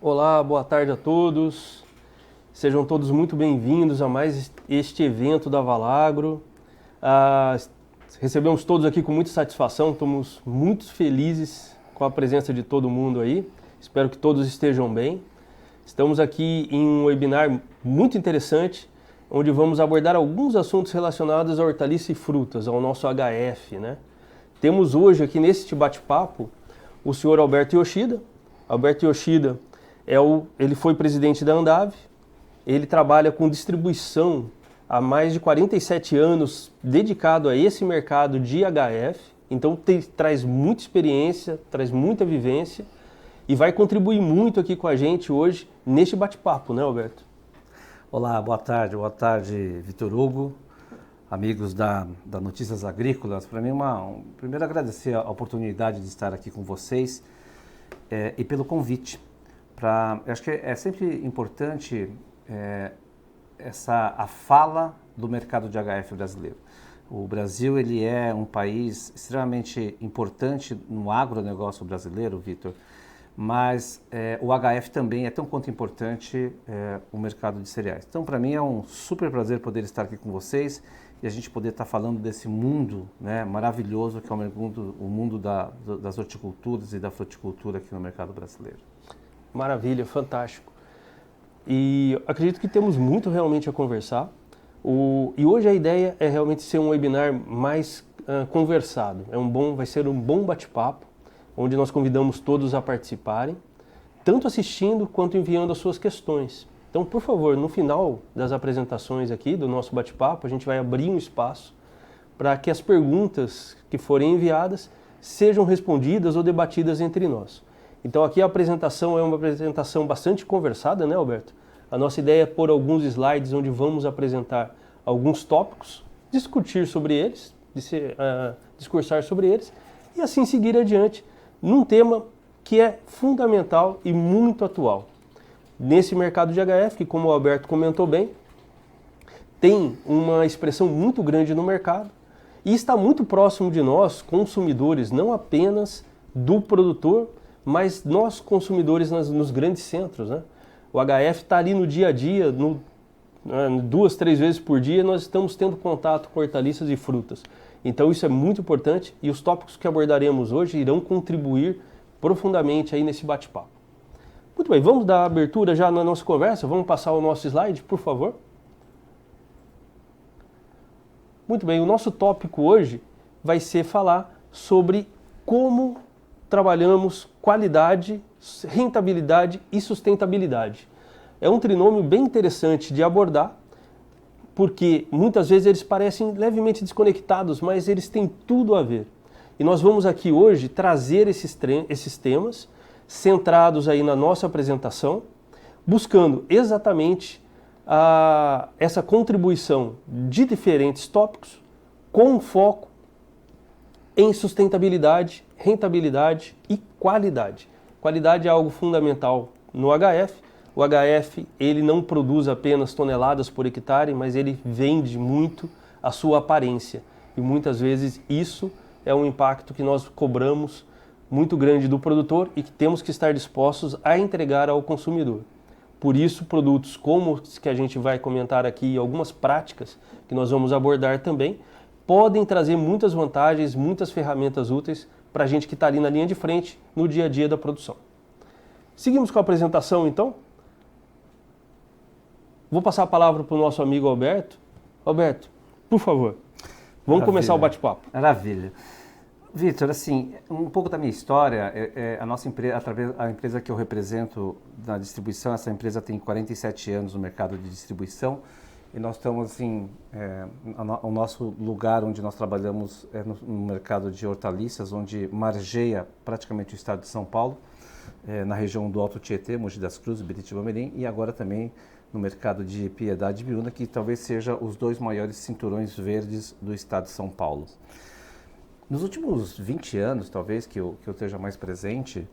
Olá, boa tarde a todos. Sejam todos muito bem-vindos a mais este evento da Valagro. Ah, Recebemos todos aqui com muita satisfação, estamos muito felizes com a presença de todo mundo aí. Espero que todos estejam bem. Estamos aqui em um webinar muito interessante, onde vamos abordar alguns assuntos relacionados a hortaliças e frutas, ao nosso HF, né? Temos hoje aqui neste bate-papo o senhor Alberto Yoshida. Alberto Yoshida ele foi presidente da Andave, ele trabalha com distribuição há mais de 47 anos dedicado a esse mercado de HF, então traz muita experiência, traz muita vivência e vai contribuir muito aqui com a gente hoje neste bate-papo, né, Alberto? Olá, boa tarde, Vitor Hugo, amigos da Notícias Agrícolas. Para mim, primeiro agradecer a oportunidade de estar aqui com vocês e pelo convite. Eu acho que é sempre importante a fala do mercado de HF brasileiro. O Brasil ele é um país extremamente importante no agronegócio brasileiro, Vitor, mas o HF também é tão quanto importante o mercado de cereais. Então, para mim é um super prazer poder estar aqui com vocês e a gente poder estar falando desse mundo, né, maravilhoso que é o mundo das horticulturas e da fruticultura aqui no mercado brasileiro. Maravilha, fantástico. E acredito que temos muito realmente a conversar. E hoje a ideia é realmente ser um webinar mais conversado. Vai ser um bom bate-papo, onde nós convidamos todos a participarem, tanto assistindo quanto enviando as suas questões. Então, por favor, no final das apresentações aqui do nosso bate-papo, a gente vai abrir um espaço para que as perguntas que forem enviadas sejam respondidas ou debatidas entre nós. Então aqui a apresentação é uma apresentação bastante conversada, né, Alberto? A nossa ideia é pôr alguns slides onde vamos apresentar alguns tópicos, discutir sobre eles, discursar sobre eles e assim seguir adiante num tema que é fundamental e muito atual. Nesse mercado de HF, que como o Alberto comentou bem, tem uma expressão muito grande no mercado e está muito próximo de nós, consumidores, não apenas do produtor, mas nós consumidores nos grandes centros, né? O HF está ali no dia a dia, 2, 3 vezes por dia, nós estamos tendo contato com hortaliças e frutas. Então isso é muito importante e os tópicos que abordaremos hoje irão contribuir profundamente aí nesse bate-papo. Muito bem, vamos dar abertura já na nossa conversa, vamos passar o nosso slide, por favor. Muito bem, o nosso tópico hoje vai ser falar sobre como trabalhamos qualidade, rentabilidade e sustentabilidade. É um trinômio bem interessante de abordar, porque muitas vezes eles parecem levemente desconectados, mas eles têm tudo a ver. E nós vamos aqui hoje trazer esses temas, centrados aí na nossa apresentação, buscando exatamente essa contribuição de diferentes tópicos, com foco em sustentabilidade, rentabilidade e qualidade. Qualidade é algo fundamental no HF. O HF ele não produz apenas toneladas por hectare, mas ele vende muito a sua aparência. E muitas vezes isso é um impacto que nós cobramos muito grande do produtor e que temos que estar dispostos a entregar ao consumidor. Por isso, produtos como os que a gente vai comentar aqui e algumas práticas que nós vamos abordar também, podem trazer muitas vantagens, muitas ferramentas úteis para a gente que está ali na linha de frente no dia a dia da produção. Seguimos com a apresentação então. Vou passar a palavra para o nosso amigo Alberto. Alberto, por favor, vamos começar o bate-papo. Maravilha. Vitor, assim, um pouco da minha história, a nossa empresa, a empresa que eu represento na distribuição, essa empresa tem 47 anos no mercado de distribuição. E nós estamos, assim, o nosso lugar onde nós trabalhamos é no mercado de hortaliças, onde margeia praticamente o estado de São Paulo, na região do Alto Tietê, Mogi das Cruzes, Biritiba-Mirim, e agora também no mercado de Piedade e Biúna, que talvez seja os 2 maiores cinturões verdes do estado de São Paulo. Nos últimos 20 anos, talvez, que eu esteja mais presente,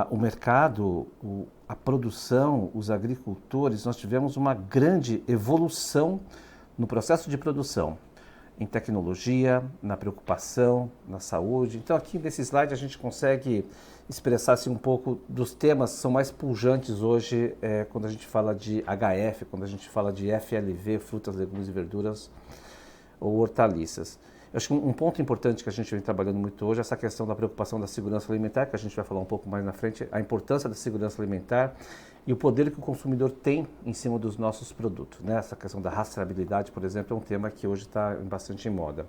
o mercado, a produção, os agricultores, nós tivemos uma grande evolução no processo de produção. em tecnologia, na preocupação, na saúde. Então aqui nesse slide a gente consegue expressar assim, um pouco dos temas que são mais pujantes hoje quando a gente fala de HF, quando a gente fala de FLV, frutas, legumes e verduras ou hortaliças. Eu acho que um ponto importante que a gente vem trabalhando muito hoje é essa questão da preocupação da segurança alimentar, que a gente vai falar um pouco mais na frente, a importância da segurança alimentar e o poder que o consumidor tem em cima dos nossos produtos. Né? Essa questão da rastreabilidade, por exemplo, é um tema que hoje está bastante em moda.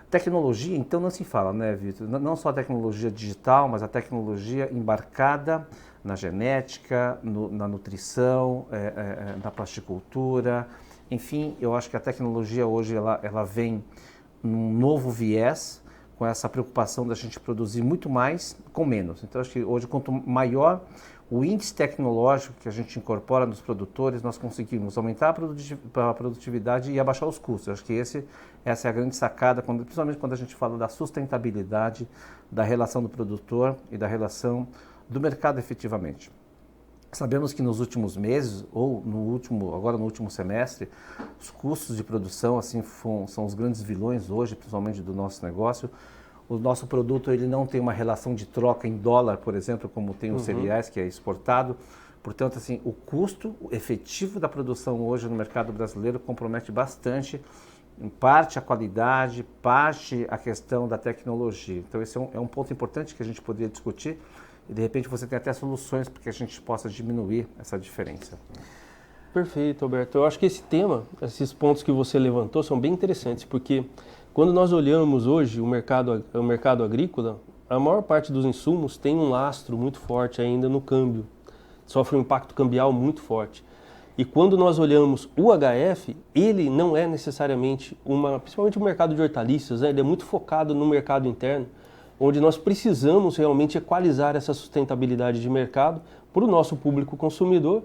Tecnologia, então, não se fala, né, Vitor? Não só a tecnologia digital, mas a tecnologia embarcada na genética, na nutrição, na plasticultura. Enfim, eu acho que a tecnologia hoje ela vem num novo viés, com essa preocupação da gente produzir muito mais com menos. Então, acho que hoje, quanto maior o índice tecnológico que a gente incorpora nos produtores, nós conseguimos aumentar a produtividade e abaixar os custos. Acho que essa é a grande sacada, principalmente quando a gente fala da sustentabilidade, da relação do produtor e da relação do mercado efetivamente. Sabemos que nos últimos meses, ou agora no último semestre, os custos de produção assim, são os grandes vilões hoje, principalmente do nosso negócio. O nosso produto ele não tem uma relação de troca em dólar, por exemplo, como tem os cereais, que é exportado. Portanto, assim, o custo efetivo da produção hoje no mercado brasileiro compromete bastante, em parte a qualidade, parte a questão da tecnologia. Então, esse é um ponto importante que a gente poderia discutir e, de repente, você tem até soluções para que a gente possa diminuir essa diferença. Perfeito, Alberto. Eu acho que esse tema, esses pontos que você levantou são bem interessantes, porque quando nós olhamos hoje o mercado agrícola, a maior parte dos insumos tem um lastro muito forte ainda no câmbio, sofre um impacto cambial muito forte. E quando nós olhamos o HF, ele não é necessariamente principalmente o mercado de hortaliças, né? Ele é muito focado no mercado interno, onde nós precisamos realmente equalizar essa sustentabilidade de mercado para o nosso público consumidor.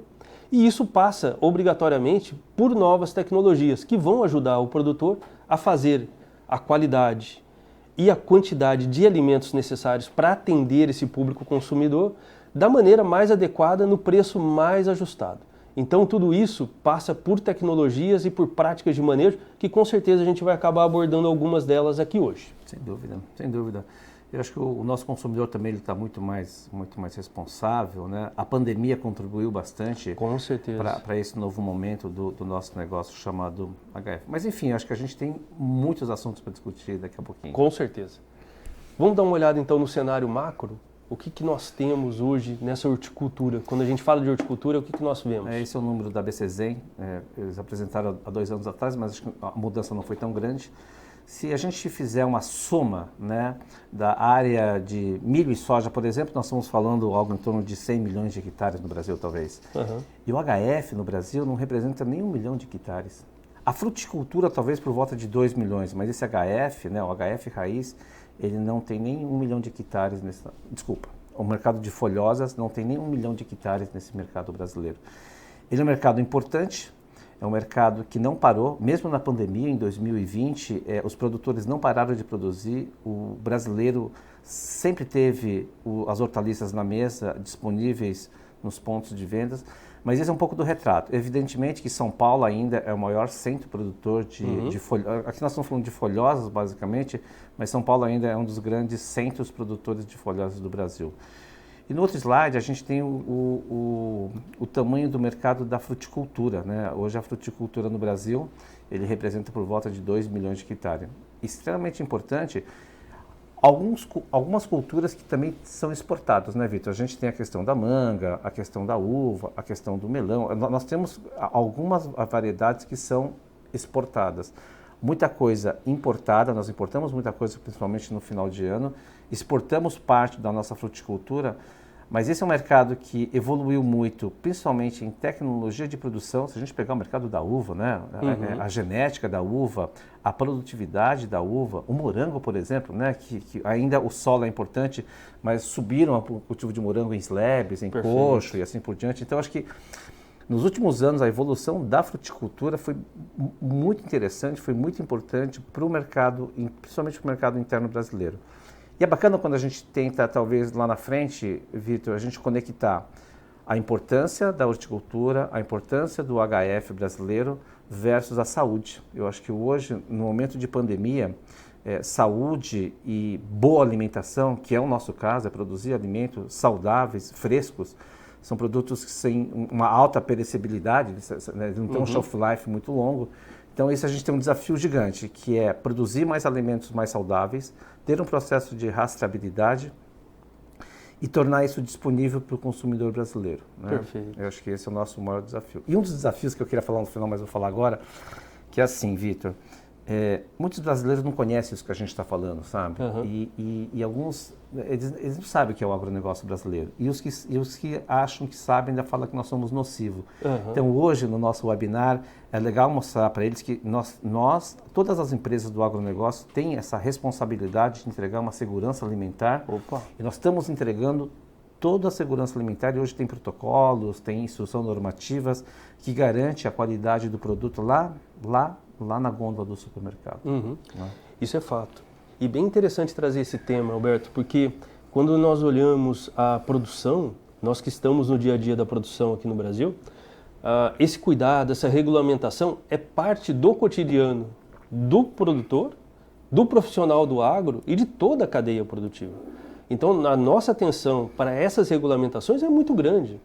E isso passa obrigatoriamente por novas tecnologias que vão ajudar o produtor a fazer a qualidade e a quantidade de alimentos necessários para atender esse público consumidor da maneira mais adequada, no preço mais ajustado. Então tudo isso passa por tecnologias e por práticas de manejo que com certeza a gente vai acabar abordando algumas delas aqui hoje. Sem dúvida, sem dúvida. Eu acho que o nosso consumidor também está muito mais responsável, né? A pandemia contribuiu bastante para esse novo momento do nosso negócio chamado HF. Mas enfim, acho que a gente tem muitos assuntos para discutir daqui a pouquinho. Com certeza. Vamos dar uma olhada então no cenário macro? O que nós temos hoje nessa horticultura? Quando a gente fala de horticultura, o que nós vemos? Esse é o número da BCZEM. Eles apresentaram há 2 anos atrás, mas acho que a mudança não foi tão grande. Se a gente fizer uma soma, né, da área de milho e soja, por exemplo, nós estamos falando algo em torno de 100 milhões de hectares no Brasil, talvez. E o HF no Brasil não representa nem 1 milhão de hectares. A fruticultura talvez por volta de 2 milhões, mas esse HF, né, o HF raiz, ele não tem nem 1 milhão de hectares. O mercado de folhosas não tem nem 1 milhão de hectares nesse mercado brasileiro. Ele é um mercado importante. É um mercado que não parou, mesmo na pandemia, em 2020, os produtores não pararam de produzir, o brasileiro sempre teve as hortaliças na mesa, disponíveis nos pontos de vendas, mas esse é um pouco do retrato. Evidentemente que São Paulo ainda é o maior centro produtor de folhosas, aqui nós estamos falando de folhosas, basicamente, mas São Paulo ainda é um dos grandes centros produtores de folhosas do Brasil. E no outro slide a gente tem o tamanho do mercado da fruticultura, né? Hoje a fruticultura no Brasil, ele representa por volta de 2 milhões de hectares. Extremamente importante, algumas culturas que também são exportadas, né, Vitor? A gente tem a questão da manga, a questão da uva, a questão do melão. Nós temos algumas variedades que são exportadas. Muita coisa importada, nós importamos muita coisa, principalmente no final de ano, exportamos parte da nossa fruticultura, mas esse é um mercado que evoluiu muito, principalmente em tecnologia de produção. Se a gente pegar o mercado da uva, né, a genética da uva, a produtividade da uva, o morango, por exemplo, né, que ainda o solo é importante, mas subiram o cultivo de morango em slabs, em coxo e assim por diante. Então, acho que nos últimos anos, a evolução da fruticultura foi muito interessante, foi muito importante para o mercado, principalmente para o mercado interno brasileiro. E é bacana quando a gente tenta, talvez lá na frente, Vitor, a gente conectar a importância da horticultura, a importância do HF brasileiro versus a saúde. Eu acho que hoje, no momento de pandemia, saúde e boa alimentação, que é o nosso caso, é produzir alimentos saudáveis, frescos, são produtos que têm uma alta perecibilidade, né, não tem um shelf life muito longo. Então, isso a gente tem um desafio gigante, que é produzir mais alimentos mais saudáveis, ter um processo de rastreabilidade e tornar isso disponível para o consumidor brasileiro. Né? Perfeito. Eu acho que esse é o nosso maior desafio. E um dos desafios que eu queria falar no final, mas vou falar agora, que é assim, Vitor, muitos brasileiros não conhecem isso que a gente está falando, sabe? E alguns, eles não sabem o que é o agronegócio brasileiro. E os que acham que sabem ainda falam que nós somos nocivos. Então, hoje, no nosso webinar, é legal mostrar para eles que todas as empresas do agronegócio têm essa responsabilidade de entregar uma segurança alimentar. E nós estamos entregando toda a segurança alimentar e hoje tem protocolos, tem instruções normativas que garante a qualidade do produto lá na gôndola do supermercado. Né? Isso é fato. E bem interessante trazer esse tema, Alberto, porque quando nós olhamos a produção, nós que estamos no dia a dia da produção aqui no Brasil, esse cuidado, essa regulamentação é parte do cotidiano do produtor, do profissional do agro e de toda a cadeia produtiva. Então, a nossa atenção para essas regulamentações é muito grande.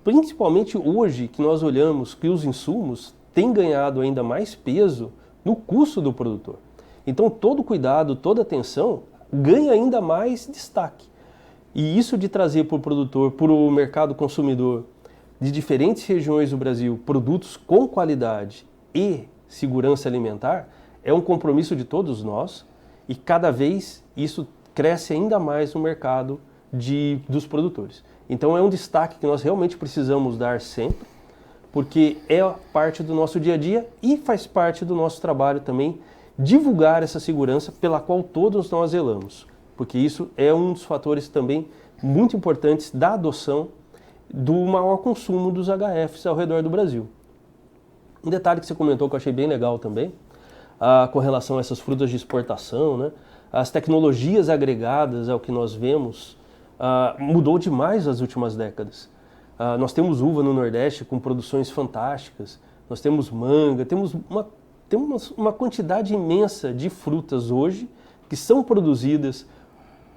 Principalmente hoje que nós olhamos que os insumos têm ganhado ainda mais peso no custo do produtor. Então, todo cuidado, toda atenção ganha ainda mais destaque. E isso de trazer para o produtor, para o mercado consumidor de diferentes regiões do Brasil, produtos com qualidade e segurança alimentar, é um compromisso de todos nós e cada vez isso cresce ainda mais no mercado dos produtores. Então é um destaque que nós realmente precisamos dar sempre, porque é parte do nosso dia a dia e faz parte do nosso trabalho também divulgar essa segurança pela qual todos nós zelamos, porque isso é um dos fatores também muito importantes da adoção do maior consumo dos HFs ao redor do Brasil. Um detalhe que você comentou que eu achei bem legal também, com relação a essas frutas de exportação, né? As tecnologias agregadas ao que nós vemos mudou demais nas últimas décadas. Nós temos uva no Nordeste com produções fantásticas, nós temos manga, temos uma quantidade imensa de frutas hoje que são produzidas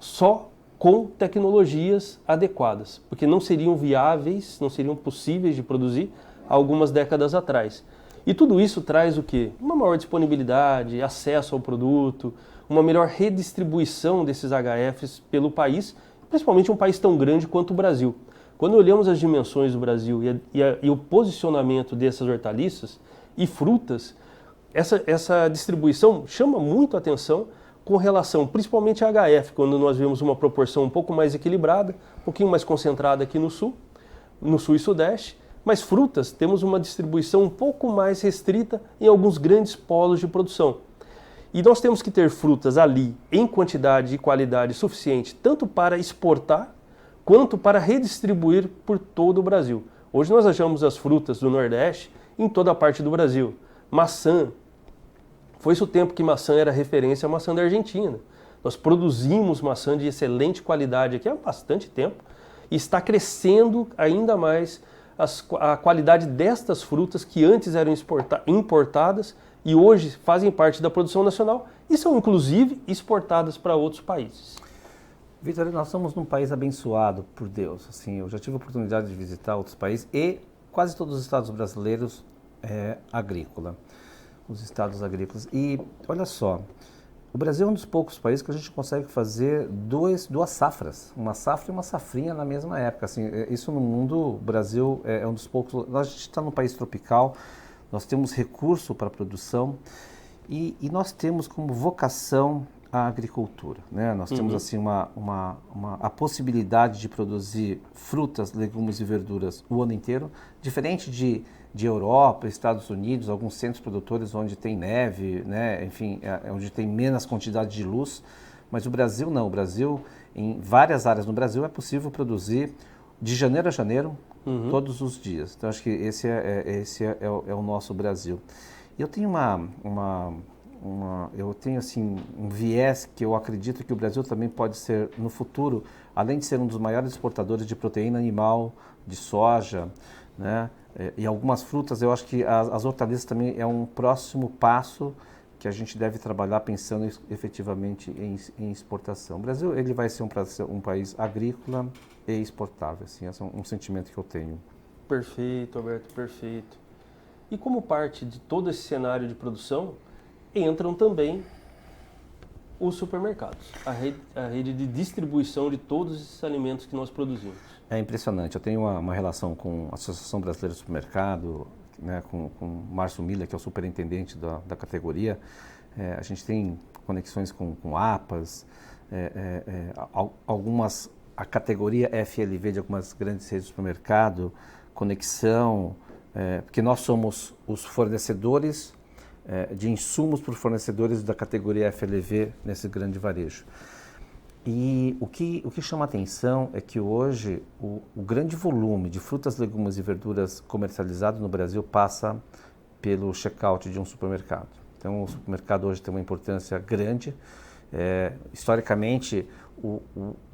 só com tecnologias adequadas, porque não seriam viáveis, não seriam possíveis de produzir há algumas décadas atrás. E tudo isso traz o quê? Uma maior disponibilidade, acesso ao produto, uma melhor redistribuição desses HFs pelo país, principalmente um país tão grande quanto o Brasil. Quando olhamos as dimensões do Brasil e o posicionamento dessas hortaliças e frutas, essa distribuição chama muito a atenção com relação principalmente a HF, quando nós vemos uma proporção um pouco mais equilibrada, um pouquinho mais concentrada aqui no sul e sudeste, mas frutas temos uma distribuição um pouco mais restrita em alguns grandes polos de produção. E nós temos que ter frutas ali em quantidade e qualidade suficiente, tanto para exportar, quanto para redistribuir por todo o Brasil. Hoje nós achamos as frutas do Nordeste em toda a parte do Brasil. Maçã, foi-se o tempo que maçã era referência à maçã da Argentina. Nós produzimos maçã de excelente qualidade aqui há bastante tempo e está crescendo ainda mais a qualidade destas frutas que antes eram importadas e hoje fazem parte da produção nacional e são inclusive exportadas para outros países. Vitor, nós somos num país abençoado por Deus. Assim, eu já tive a oportunidade de visitar outros países e quase todos os estados brasileiros agrícola. Os estados agrícolas. E olha só, o Brasil é um dos poucos países que a gente consegue fazer duas safras, uma safra e uma safrinha na mesma época. Assim, isso no mundo, o Brasil é um dos poucos. A gente está num país tropical, nós temos recurso para a produção e nós temos como vocação a agricultura, né? Nós temos assim a possibilidade de produzir frutas, legumes e verduras o ano inteiro, diferente de Europa, Estados Unidos, alguns centros produtores onde tem neve, né? Enfim, onde tem menos quantidade de luz, mas o Brasil não. O Brasil, em várias áreas no Brasil, é possível produzir de janeiro a janeiro, todos os dias. Então, acho que esse é o nosso Brasil. E eu tenho eu tenho assim um viés que eu acredito que o Brasil também pode ser no futuro, além de ser um dos maiores exportadores de proteína animal, de soja, né? E algumas frutas, eu acho que as hortaliças também é um próximo passo que a gente deve trabalhar pensando efetivamente em exportação. O Brasil ele vai ser um país agrícola e exportável, assim, esse é um sentimento que eu tenho. Perfeito, Alberto, perfeito. E como parte de todo esse cenário de produção, entram também os supermercados, a rede de distribuição de todos esses alimentos que nós produzimos. É impressionante. Eu tenho uma relação com a Associação Brasileira de Supermercado, né, com o Márcio Miller, que é o superintendente da categoria. A gente tem conexões com APAS, a categoria FLV de algumas grandes redes de supermercado, conexão, porque nós somos os fornecedores de insumos para os fornecedores da categoria FLV nesse grande varejo. E o que chama a atenção é que hoje o grande volume de frutas, legumes e verduras comercializados no Brasil passa pelo checkout de um supermercado. Então o supermercado hoje tem uma importância grande. Historicamente,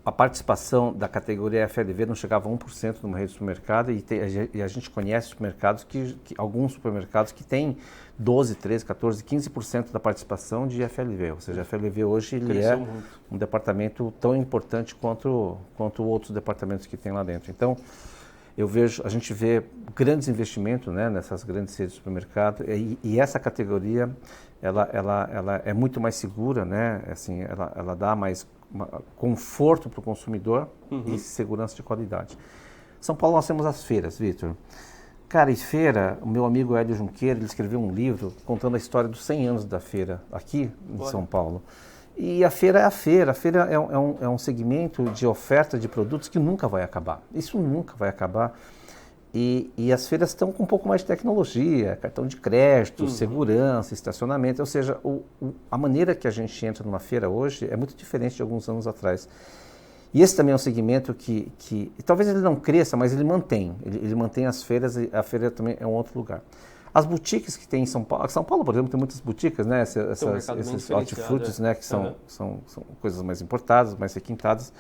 a participação da categoria FLV não chegava a 1% numa rede de supermercado e a gente conhece supermercados alguns supermercados que têm 12, 13, 14, 15% da participação de FLV. Ou seja, a FLV hoje ele é um departamento tão importante quanto outros departamentos que tem lá dentro. Então, a gente vê grandes investimentos, né, nessas grandes redes de supermercado e essa categoria ela é muito mais segura, né? Assim, ela dá mais conforto para o consumidor e segurança de qualidade. São Paulo nós temos as feiras, Vitor. Cara, e feira, o meu amigo Hélio Junqueira, ele escreveu um livro contando a história dos 100 anos da feira aqui em São Paulo. E a feira é a feira. A feira é um segmento de oferta de produtos que nunca vai acabar. Isso nunca vai acabar. E as feiras estão com um pouco mais de tecnologia, cartão de crédito, segurança, estacionamento. Ou seja, a maneira que a gente entra numa feira hoje é muito diferente de alguns anos atrás. E esse também é um segmento que talvez ele não cresça, mas ele mantém. Ele mantém as feiras e a feira também é um outro lugar. As boutiques que tem em São Paulo, por exemplo, tem muitas boutiques, né? Esses hortifrutis, né? Que são coisas mais importadas, mais requintadas,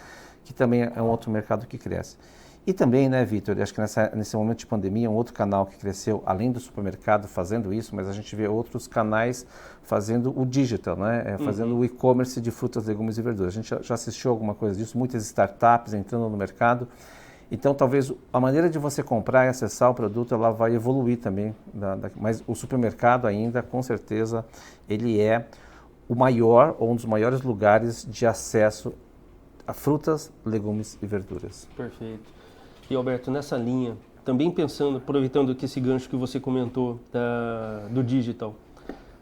que também é um outro mercado que cresce. E também, né, Vitor, acho que nesse momento de pandemia, um outro canal que cresceu, além do supermercado fazendo isso, mas a gente vê outros canais fazendo o digital, né, fazendo o e-commerce de frutas, legumes e verduras. A gente já assistiu alguma coisa disso, muitas startups entrando no mercado. Então, talvez a maneira de você comprar e acessar o produto, ela vai evoluir também. Mas o supermercado ainda, com certeza, ele é o maior ou um dos maiores lugares de acesso a frutas, legumes e verduras. Perfeito. E Alberto, nessa linha, também pensando, aproveitando que esse gancho que você comentou do digital,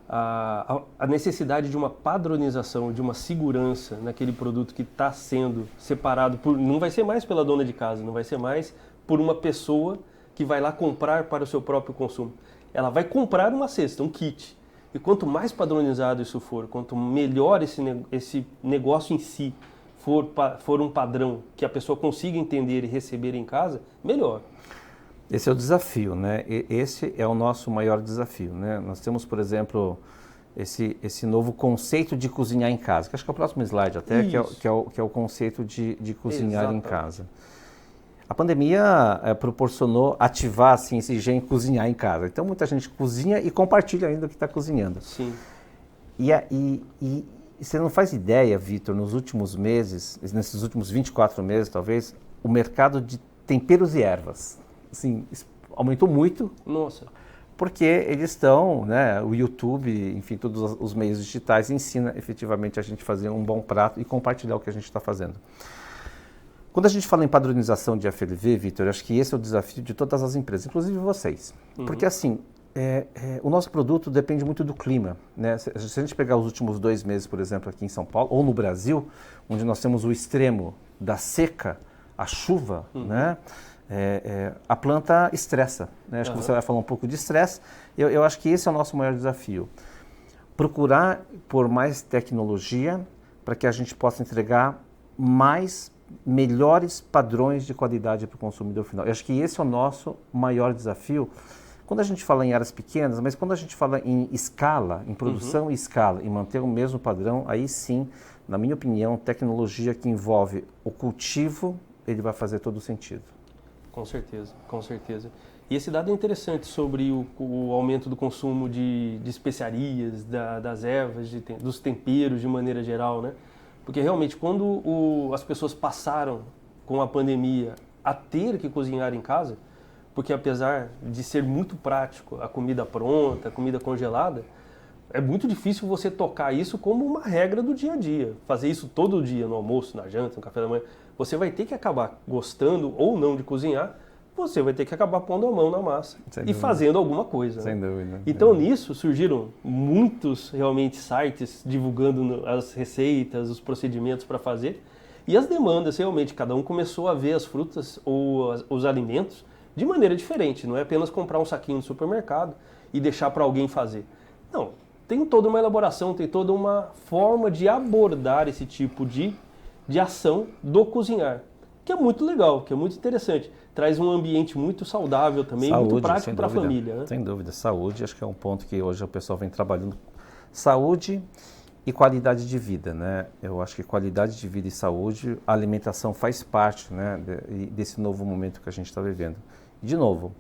a necessidade de uma padronização, de uma segurança naquele produto que está sendo separado, não vai ser mais pela dona de casa, não vai ser mais por uma pessoa que vai lá comprar para o seu próprio consumo. Ela vai comprar uma cesta, um kit. E quanto mais padronizado isso for, quanto melhor esse negócio em si for um padrão que a pessoa consiga entender e receber em casa, melhor. Esse é o desafio, né? Esse é o nosso maior desafio, né? Nós temos, por exemplo, esse novo conceito de cozinhar em casa, que acho que é o próximo slide até, que é o conceito de cozinhar em casa. A pandemia proporcionou ativar assim, esse gene cozinhar em casa. Então, muita gente cozinha e compartilha ainda o que está cozinhando. Sim. E você não faz ideia, Vitor, nos últimos meses, nesses últimos 24 meses talvez, o mercado de temperos e ervas, assim, aumentou muito. Nossa. Porque eles estão, né, o YouTube, enfim, todos os meios digitais ensina efetivamente a gente fazer um bom prato e compartilhar o que a gente está fazendo. Quando a gente fala em padronização de FLV, Vitor, acho que esse é o desafio de todas as empresas, inclusive vocês. Porque assim, o nosso produto depende muito do clima, né? Se a gente pegar os últimos 2 meses, por exemplo, aqui em São Paulo, ou no Brasil, onde nós temos o extremo da seca, a chuva, né? A planta estressa, né? Acho que você vai falar um pouco de estresse. Eu acho que esse é o nosso maior desafio. Procurar por mais tecnologia para que a gente possa entregar melhores padrões de qualidade para o consumidor final. Eu acho que esse é o nosso maior desafio. Quando a gente fala em áreas pequenas, mas quando a gente fala em escala, em produção e escala, e manter o mesmo padrão, aí sim, na minha opinião, tecnologia que envolve o cultivo, ele vai fazer todo o sentido. Com certeza, com certeza. E esse dado é interessante sobre o aumento do consumo de especiarias, das ervas, dos temperos de maneira geral, né? Porque realmente quando as pessoas passaram com a pandemia a ter que cozinhar em casa, porque apesar de ser muito prático a comida pronta, a comida congelada, é muito difícil você tocar isso como uma regra do dia a dia. Fazer isso todo dia, no almoço, na janta, no café da manhã. Você vai ter que acabar gostando ou não de cozinhar, você vai ter que acabar pondo a mão na massa e fazendo alguma coisa. Sem né? dúvida. Então nisso surgiram muitos realmente sites divulgando as receitas, os procedimentos para fazer. E as demandas, realmente, cada um começou a ver as frutas ou os alimentos de maneira diferente. Não é apenas comprar um saquinho no supermercado e deixar para alguém fazer. Não, tem toda uma elaboração, tem toda uma forma de abordar esse tipo de ação do cozinhar, que é muito legal, que é muito interessante. Traz um ambiente muito saudável também, Saúde, muito prático para a família. Né? Sem dúvida, saúde acho que é um ponto que hoje o pessoal vem trabalhando. Saúde e qualidade de vida, né? Eu acho que qualidade de vida e saúde, a alimentação faz parte, né, desse novo momento que a gente está vivendo. E, de novo,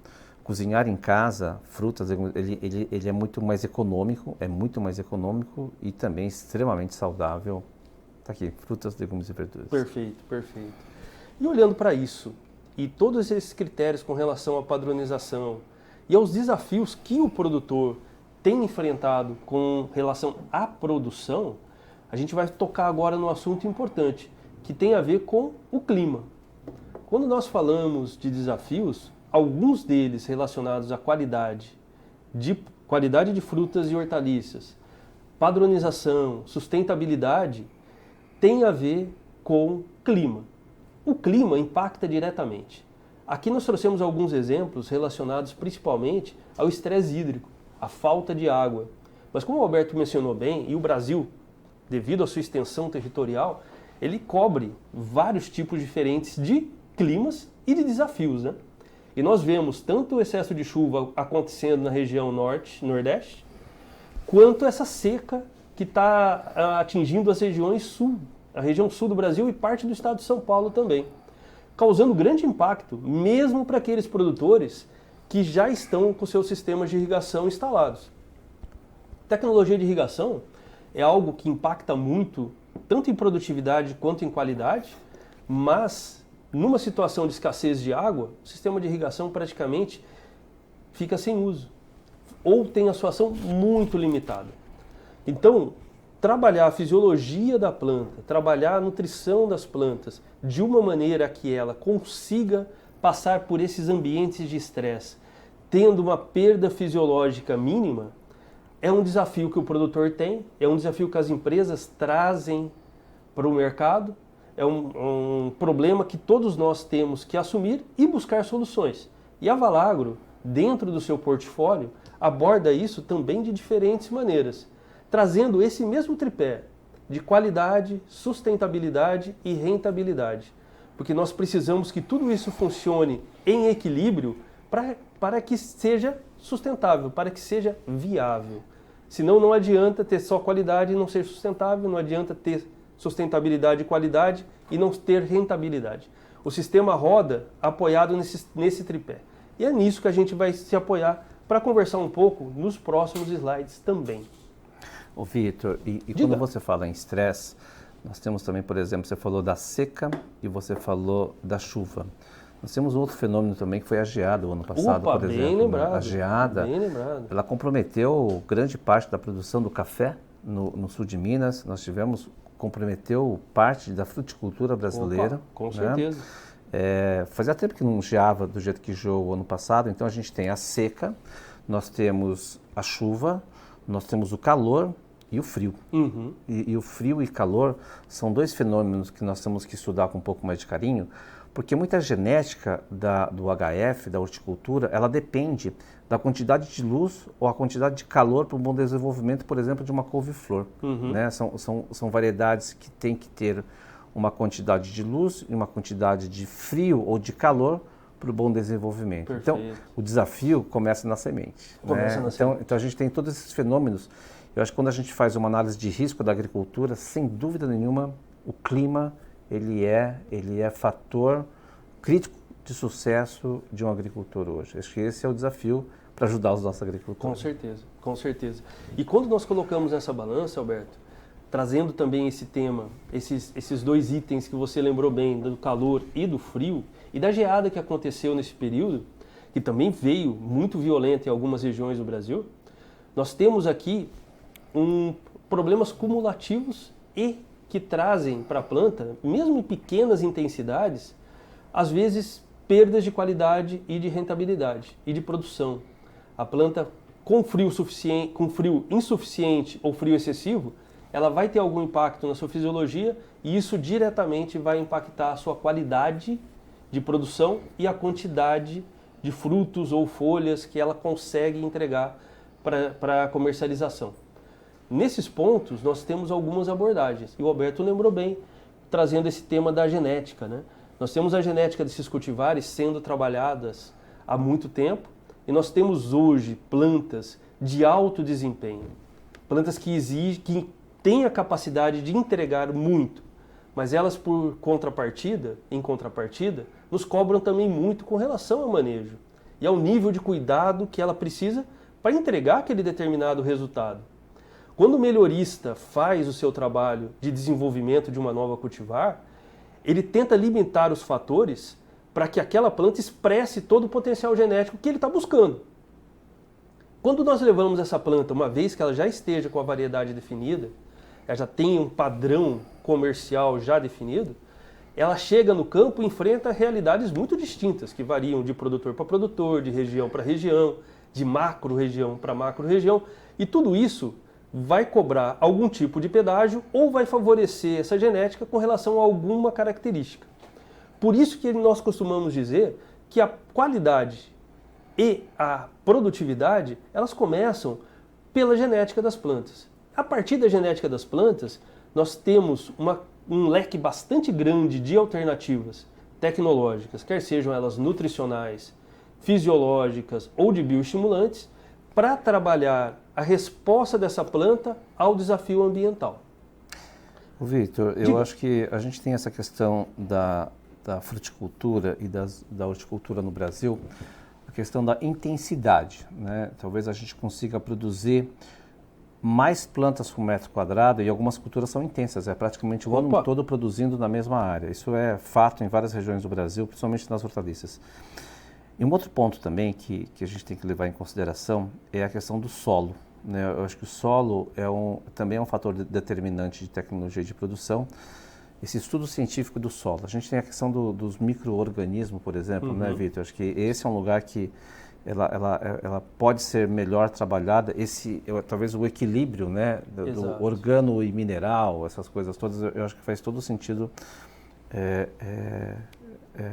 cozinhar em casa, frutas, ele é muito mais econômico, e também extremamente saudável. Está aqui, frutas, legumes e verduras. Perfeito, perfeito. E olhando para isso, e todos esses critérios com relação à padronização e aos desafios que o produtor tem enfrentado com relação à produção, a gente vai tocar agora num assunto importante, que tem a ver com o clima. Quando nós falamos de desafios, alguns deles relacionados à qualidade de frutas e hortaliças, padronização, sustentabilidade, tem a ver com clima. O clima impacta diretamente. Aqui nós trouxemos alguns exemplos relacionados principalmente ao estresse hídrico, à falta de água. Mas como o Alberto mencionou bem, e o Brasil, devido à sua extensão territorial, ele cobre vários tipos diferentes de climas e de desafios, né? E nós vemos tanto o excesso de chuva acontecendo na região norte, nordeste, quanto essa seca que está atingindo as regiões sul, a região sul do Brasil e parte do estado de São Paulo também, causando grande impacto, mesmo para aqueles produtores que já estão com seus sistemas de irrigação instalados. Tecnologia de irrigação é algo que impacta muito, tanto em produtividade quanto em qualidade, mas numa situação de escassez de água, o sistema de irrigação praticamente fica sem uso, ou tem a sua ação muito limitada. Então, trabalhar a fisiologia da planta, trabalhar a nutrição das plantas de uma maneira que ela consiga passar por esses ambientes de estresse, tendo uma perda fisiológica mínima, é um desafio que o produtor tem, é um desafio que as empresas trazem para o mercado, é um problema que todos nós temos que assumir e buscar soluções. E a Valagro, dentro do seu portfólio, aborda isso também de diferentes maneiras, trazendo esse mesmo tripé de qualidade, sustentabilidade e rentabilidade. Porque nós precisamos que tudo isso funcione em equilíbrio para que seja sustentável, para que seja viável. Senão não adianta ter só qualidade e não ser sustentável, não adianta ter sustentabilidade e qualidade e não ter rentabilidade. O sistema roda apoiado nesse tripé. E é nisso que a gente vai se apoiar para conversar um pouco nos próximos slides também. Ô Vitor, e quando você fala em estresse, nós temos também, por exemplo, você falou da seca e você falou da chuva. Nós temos outro fenômeno também que foi a geada o ano passado, por exemplo. Bem lembrado, a geada, bem lembrado. Ela comprometeu grande parte da produção do café no sul de Minas. Nós comprometeu parte da fruticultura brasileira. Com certeza. Fazia tempo que não geava do jeito que geou o ano passado, então a gente tem a seca, nós temos a chuva, nós temos o calor e o frio. Uhum. E o frio e calor são dois fenômenos que nós temos que estudar com um pouco mais de carinho, porque muita genética do HF, da horticultura, ela depende da quantidade de luz ou a quantidade de calor para um bom desenvolvimento, por exemplo, de uma couve-flor. Uhum. Né? São variedades que têm que ter uma quantidade de luz e uma quantidade de frio ou de calor para o bom desenvolvimento. Perfeito. Então, o desafio começa na semente. Então, a gente tem todos esses fenômenos. Eu acho que quando a gente faz uma análise de risco da agricultura, sem dúvida nenhuma, o clima ele é fator crítico de sucesso de um agricultor hoje? Acho que esse é o desafio para ajudar os nossos agricultores. Com certeza, com certeza. E quando nós colocamos essa balança, Alberto, trazendo também esse tema, esses dois itens que você lembrou bem, do calor e do frio, e da geada que aconteceu nesse período, que também veio muito violenta em algumas regiões do Brasil, nós temos aqui problemas cumulativos e que trazem para a planta, mesmo em pequenas intensidades, às vezes perdas de qualidade e de rentabilidade e de produção. A planta com frio insuficiente ou frio excessivo, ela vai ter algum impacto na sua fisiologia e isso diretamente vai impactar a sua qualidade de produção e a quantidade de frutos ou folhas que ela consegue entregar para a comercialização. Nesses pontos, nós temos algumas abordagens. E o Alberto lembrou bem, trazendo esse tema da genética, né? Nós temos a genética desses cultivares sendo trabalhadas há muito tempo e nós temos hoje plantas de alto desempenho. Plantas que têm a capacidade de entregar muito, mas elas, em contrapartida, nos cobram também muito com relação ao manejo e ao nível de cuidado que ela precisa para entregar aquele determinado resultado. Quando o melhorista faz o seu trabalho de desenvolvimento de uma nova cultivar, ele tenta limitar os fatores para que aquela planta expresse todo o potencial genético que ele está buscando. Quando nós levamos essa planta, uma vez que ela já esteja com a variedade definida, ela já tem um padrão comercial já definido, ela chega no campo e enfrenta realidades muito distintas, que variam de produtor para produtor, de região para região, de macro-região para macro-região, e tudo isso vai cobrar algum tipo de pedágio ou vai favorecer essa genética com relação a alguma característica. Por isso que nós costumamos dizer que a qualidade e a produtividade, elas começam pela genética das plantas. A partir da genética das plantas, nós temos um leque bastante grande de alternativas tecnológicas, quer sejam elas nutricionais, fisiológicas ou de bioestimulantes, para trabalhar a resposta dessa planta ao desafio ambiental. Victor, eu acho que a gente tem essa questão da fruticultura e da horticultura no Brasil, a questão da intensidade, né? Talvez a gente consiga produzir mais plantas por metro quadrado e algumas culturas são intensas, é praticamente o ano todo produzindo na mesma área. Isso é fato em várias regiões do Brasil, principalmente nas hortaliças. E um outro ponto também que a gente tem que levar em consideração é a questão do solo, né? Eu acho que o solo também é um fator determinante de tecnologia de produção. Esse estudo científico do solo, a gente tem a questão dos micro-organismos, por exemplo, né, Victor? Acho que esse é um lugar que ela pode ser melhor trabalhada, talvez o equilíbrio, né, do organo e mineral, essas coisas todas, eu acho que faz todo sentido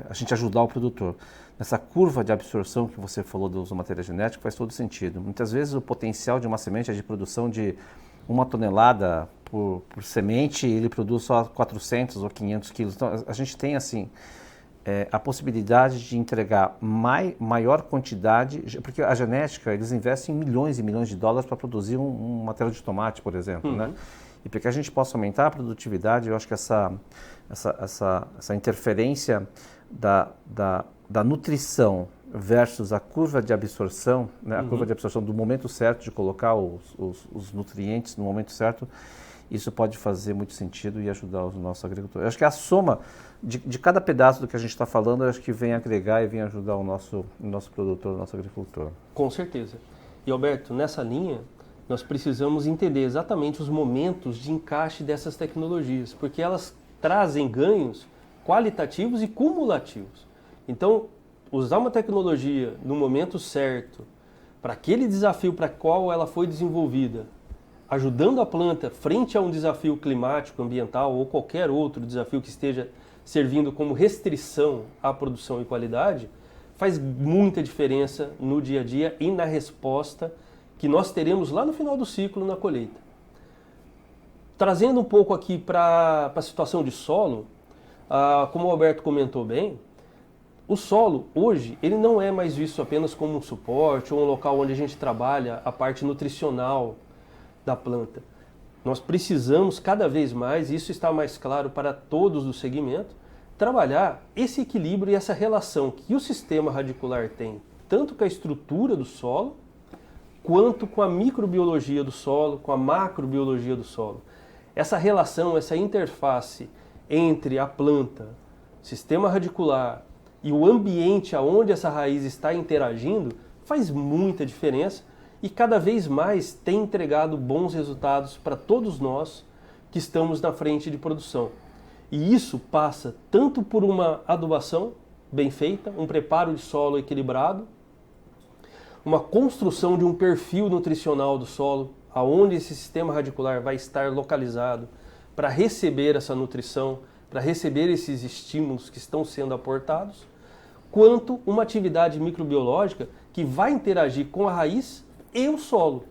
a gente ajudar o produtor. Nessa curva de absorção que você falou do uso matéria genética faz todo sentido. Muitas vezes o potencial de uma semente é de produção de 1 tonelada por semente e ele produz só 400 ou 500 quilos. Então a gente tem assim a possibilidade de entregar maior quantidade, porque a genética, eles investem milhões e milhões de dólares para produzir um material de tomate, por exemplo, né? E para que a gente possa aumentar a produtividade, eu acho que essa interferência da nutrição versus a curva de absorção, né? A curva de absorção do momento certo de colocar os nutrientes no momento certo, isso pode fazer muito sentido e ajudar os nossos agricultores. Eu acho que a soma de cada pedaço do que a gente está falando, eu acho que vem agregar e vem ajudar o nosso produtor, o nosso agricultor. Com certeza. E Alberto, nessa linha, nós precisamos entender exatamente os momentos de encaixe dessas tecnologias, porque elas trazem ganhos qualitativos e cumulativos. Então, usar uma tecnologia no momento certo, para aquele desafio para qual ela foi desenvolvida, ajudando a planta frente a um desafio climático, ambiental ou qualquer outro desafio que esteja servindo como restrição à produção e qualidade, faz muita diferença no dia a dia e na resposta que nós teremos lá no final do ciclo na colheita. Trazendo um pouco aqui para a situação de solo, como o Alberto comentou bem, o solo hoje ele não é mais visto apenas como um suporte ou um local onde a gente trabalha a parte nutricional da planta. Nós precisamos cada vez mais, e isso está mais claro para todos do segmento, trabalhar esse equilíbrio e essa relação que o sistema radicular tem, tanto com a estrutura do solo, quanto com a microbiologia do solo, com a macrobiologia do solo. Essa relação, essa interface entre a planta, sistema radicular e o ambiente aonde essa raiz está interagindo faz muita diferença e cada vez mais tem entregado bons resultados para todos nós que estamos na frente de produção. E isso passa tanto por uma adubação bem feita, um preparo de solo equilibrado, uma construção de um perfil nutricional do solo, aonde esse sistema radicular vai estar localizado para receber essa nutrição, para receber esses estímulos que estão sendo aportados, quanto uma atividade microbiológica que vai interagir com a raiz e o solo,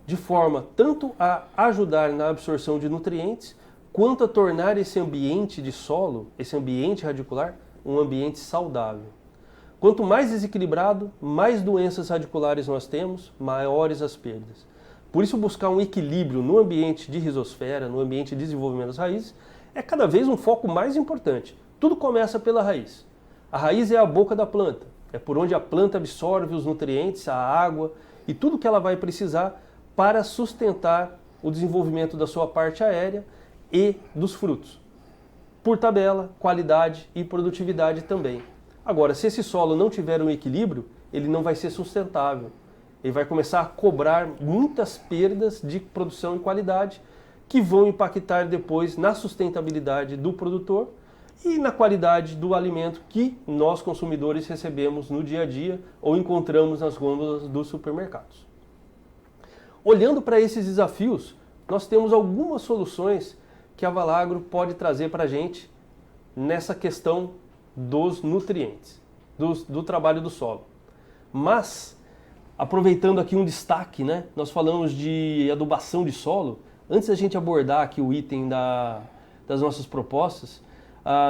de forma tanto a ajudar na absorção de nutrientes, quanto a tornar esse ambiente de solo, esse ambiente radicular, um ambiente saudável. Quanto mais desequilibrado, mais doenças radiculares nós temos, maiores as perdas. Por isso, buscar um equilíbrio no ambiente de rizosfera, no ambiente de desenvolvimento das raízes, é cada vez um foco mais importante. Tudo começa pela raiz. A raiz é a boca da planta, é por onde a planta absorve os nutrientes, a água e tudo que ela vai precisar para sustentar o desenvolvimento da sua parte aérea e dos frutos. Por tabela, qualidade e produtividade também. Agora, se esse solo não tiver um equilíbrio, ele não vai ser sustentável. Ele vai começar a cobrar muitas perdas de produção e qualidade que vão impactar depois na sustentabilidade do produtor e na qualidade do alimento que nós consumidores recebemos no dia a dia ou encontramos nas gôndolas dos supermercados. Olhando para esses desafios, nós temos algumas soluções que a Valagro pode trazer para a gente nessa questão dos nutrientes, do trabalho do solo. Mas, aproveitando aqui um destaque, né? Nós falamos de adubação de solo. Antes da gente abordar aqui o item das nossas propostas,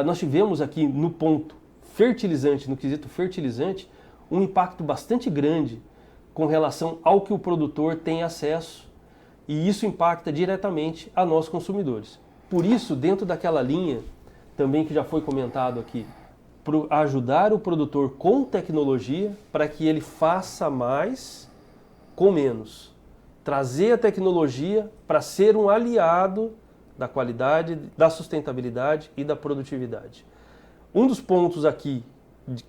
nós tivemos aqui no ponto fertilizante, no quesito fertilizante, um impacto bastante grande com relação ao que o produtor tem acesso e isso impacta diretamente a nós consumidores. Por isso, dentro daquela linha, também que já foi comentado aqui, ajudar o produtor com tecnologia para que ele faça mais com menos. Trazer a tecnologia para ser um aliado da qualidade, da sustentabilidade e da produtividade. Um dos pontos aqui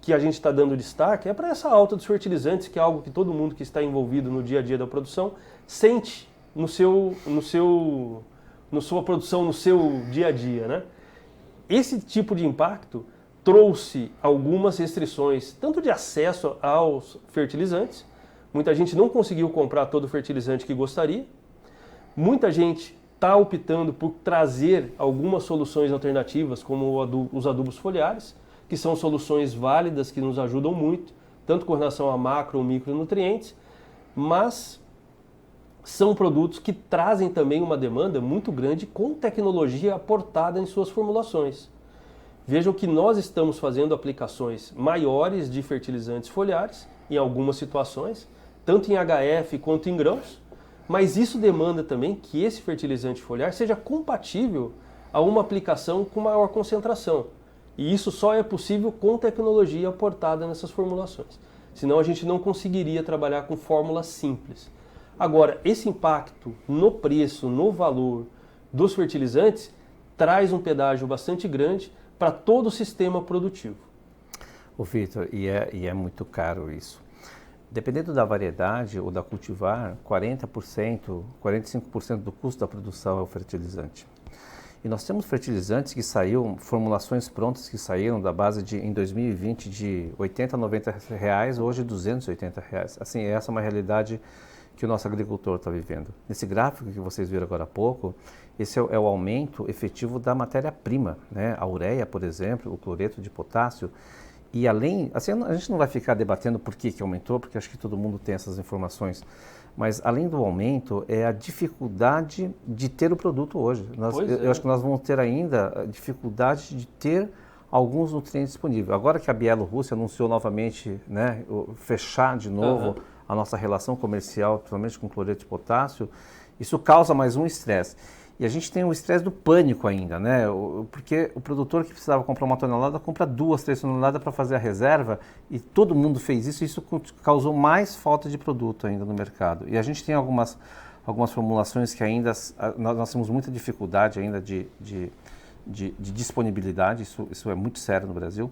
que a gente está dando destaque é para essa alta dos fertilizantes, que é algo que todo mundo que está envolvido no dia a dia da produção sente na sua produção, no seu dia a dia, né? Esse tipo de impacto trouxe algumas restrições, tanto de acesso aos fertilizantes, muita gente não conseguiu comprar todo o fertilizante que gostaria, muita gente está optando por trazer algumas soluções alternativas, como os adubos foliares, que são soluções válidas, que nos ajudam muito, tanto com relação a macro ou micronutrientes, mas são produtos que trazem também uma demanda muito grande com tecnologia aportada em suas formulações. Vejam que nós estamos fazendo aplicações maiores de fertilizantes foliares, em algumas situações, tanto em HF quanto em grãos, mas isso demanda também que esse fertilizante foliar seja compatível a uma aplicação com maior concentração. E isso só é possível com tecnologia aportada nessas formulações. Senão a gente não conseguiria trabalhar com fórmulas simples. Agora, esse impacto no preço, no valor dos fertilizantes, traz um pedágio bastante grande para todo o sistema produtivo. Ô Vitor, e é muito caro isso. Dependendo da variedade ou da cultivar, 40%, 45% do custo da produção é o fertilizante. E nós temos fertilizantes que saíram, formulações prontas que saíram da base em 2020 de R$80, R$90, hoje R$280. Assim, essa é uma realidade que o nosso agricultor está vivendo. Nesse gráfico que vocês viram agora há pouco, esse é o aumento efetivo da matéria-prima, né? A ureia, por exemplo, o cloreto de potássio. E além, assim, a gente não vai ficar debatendo por que aumentou, porque acho que todo mundo tem essas informações, mas além do aumento, é a dificuldade de ter o produto hoje. Eu acho que nós vamos ter ainda a dificuldade de ter alguns nutrientes disponíveis. Agora que a Bielorrússia anunciou novamente, né, fechar de novo a nossa relação comercial, principalmente com cloreto de potássio, isso causa mais um estresse. E a gente tem o estresse do pânico ainda, né? Porque o produtor que precisava comprar 1 tonelada, compra 2, 3 toneladas para fazer a reserva, e todo mundo fez isso, e isso causou mais falta de produto ainda no mercado. E a gente tem algumas formulações que ainda, nós temos muita dificuldade ainda de disponibilidade, isso é muito sério no Brasil.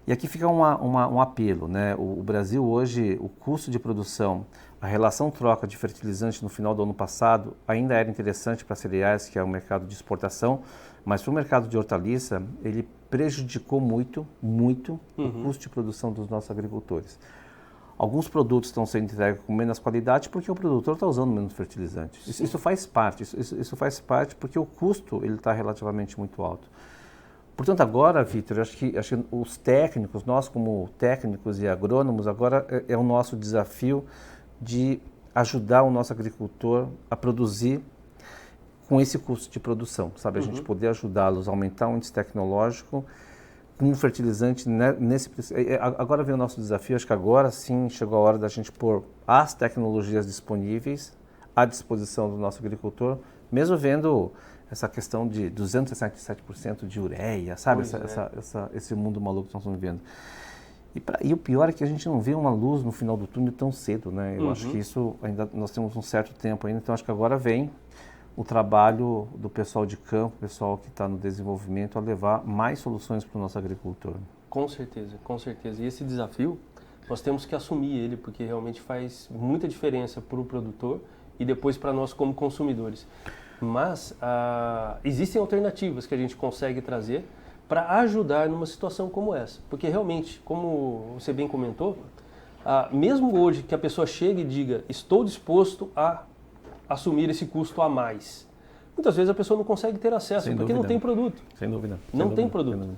E aqui fica um apelo, né? O Brasil hoje, o custo de produção, a relação troca de fertilizante no final do ano passado ainda era interessante para cereais, que é o mercado de exportação, mas para o mercado de hortaliça, ele prejudicou muito o custo de produção dos nossos agricultores. Alguns produtos estão sendo entregues com menos qualidade porque o produtor está usando menos fertilizante. Isso faz parte, isso faz parte porque o custo ele está relativamente muito alto. Portanto, agora, Vitor, acho que os técnicos, nós como técnicos e agrônomos, agora é o nosso desafio de ajudar o nosso agricultor a produzir com esse custo de produção, sabe? A gente poder ajudá-los a aumentar o índice tecnológico com um fertilizante nesse... Agora vem o nosso desafio, acho que agora sim chegou a hora da gente pôr as tecnologias disponíveis à disposição do nosso agricultor, mesmo vendo essa questão de 267% de ureia, sabe? Esse mundo maluco que nós estamos vivendo. E o pior é que a gente não vê uma luz no final do túnel tão cedo, né? Eu acho que isso ainda nós temos um certo tempo ainda, então acho que agora vem o trabalho do pessoal de campo, pessoal que está no desenvolvimento, a levar mais soluções para o nosso agricultor. Com certeza, com certeza. E esse desafio, nós temos que assumir ele, porque realmente faz muita diferença para o produtor e depois para nós como consumidores. Mas existem alternativas que a gente consegue trazer para ajudar numa situação como essa. Porque realmente, como você bem comentou, mesmo hoje que a pessoa chegue e diga estou disposto a assumir esse custo a mais, muitas vezes a pessoa não consegue ter acesso porque não tem produto. Sem dúvida. Não tem produto.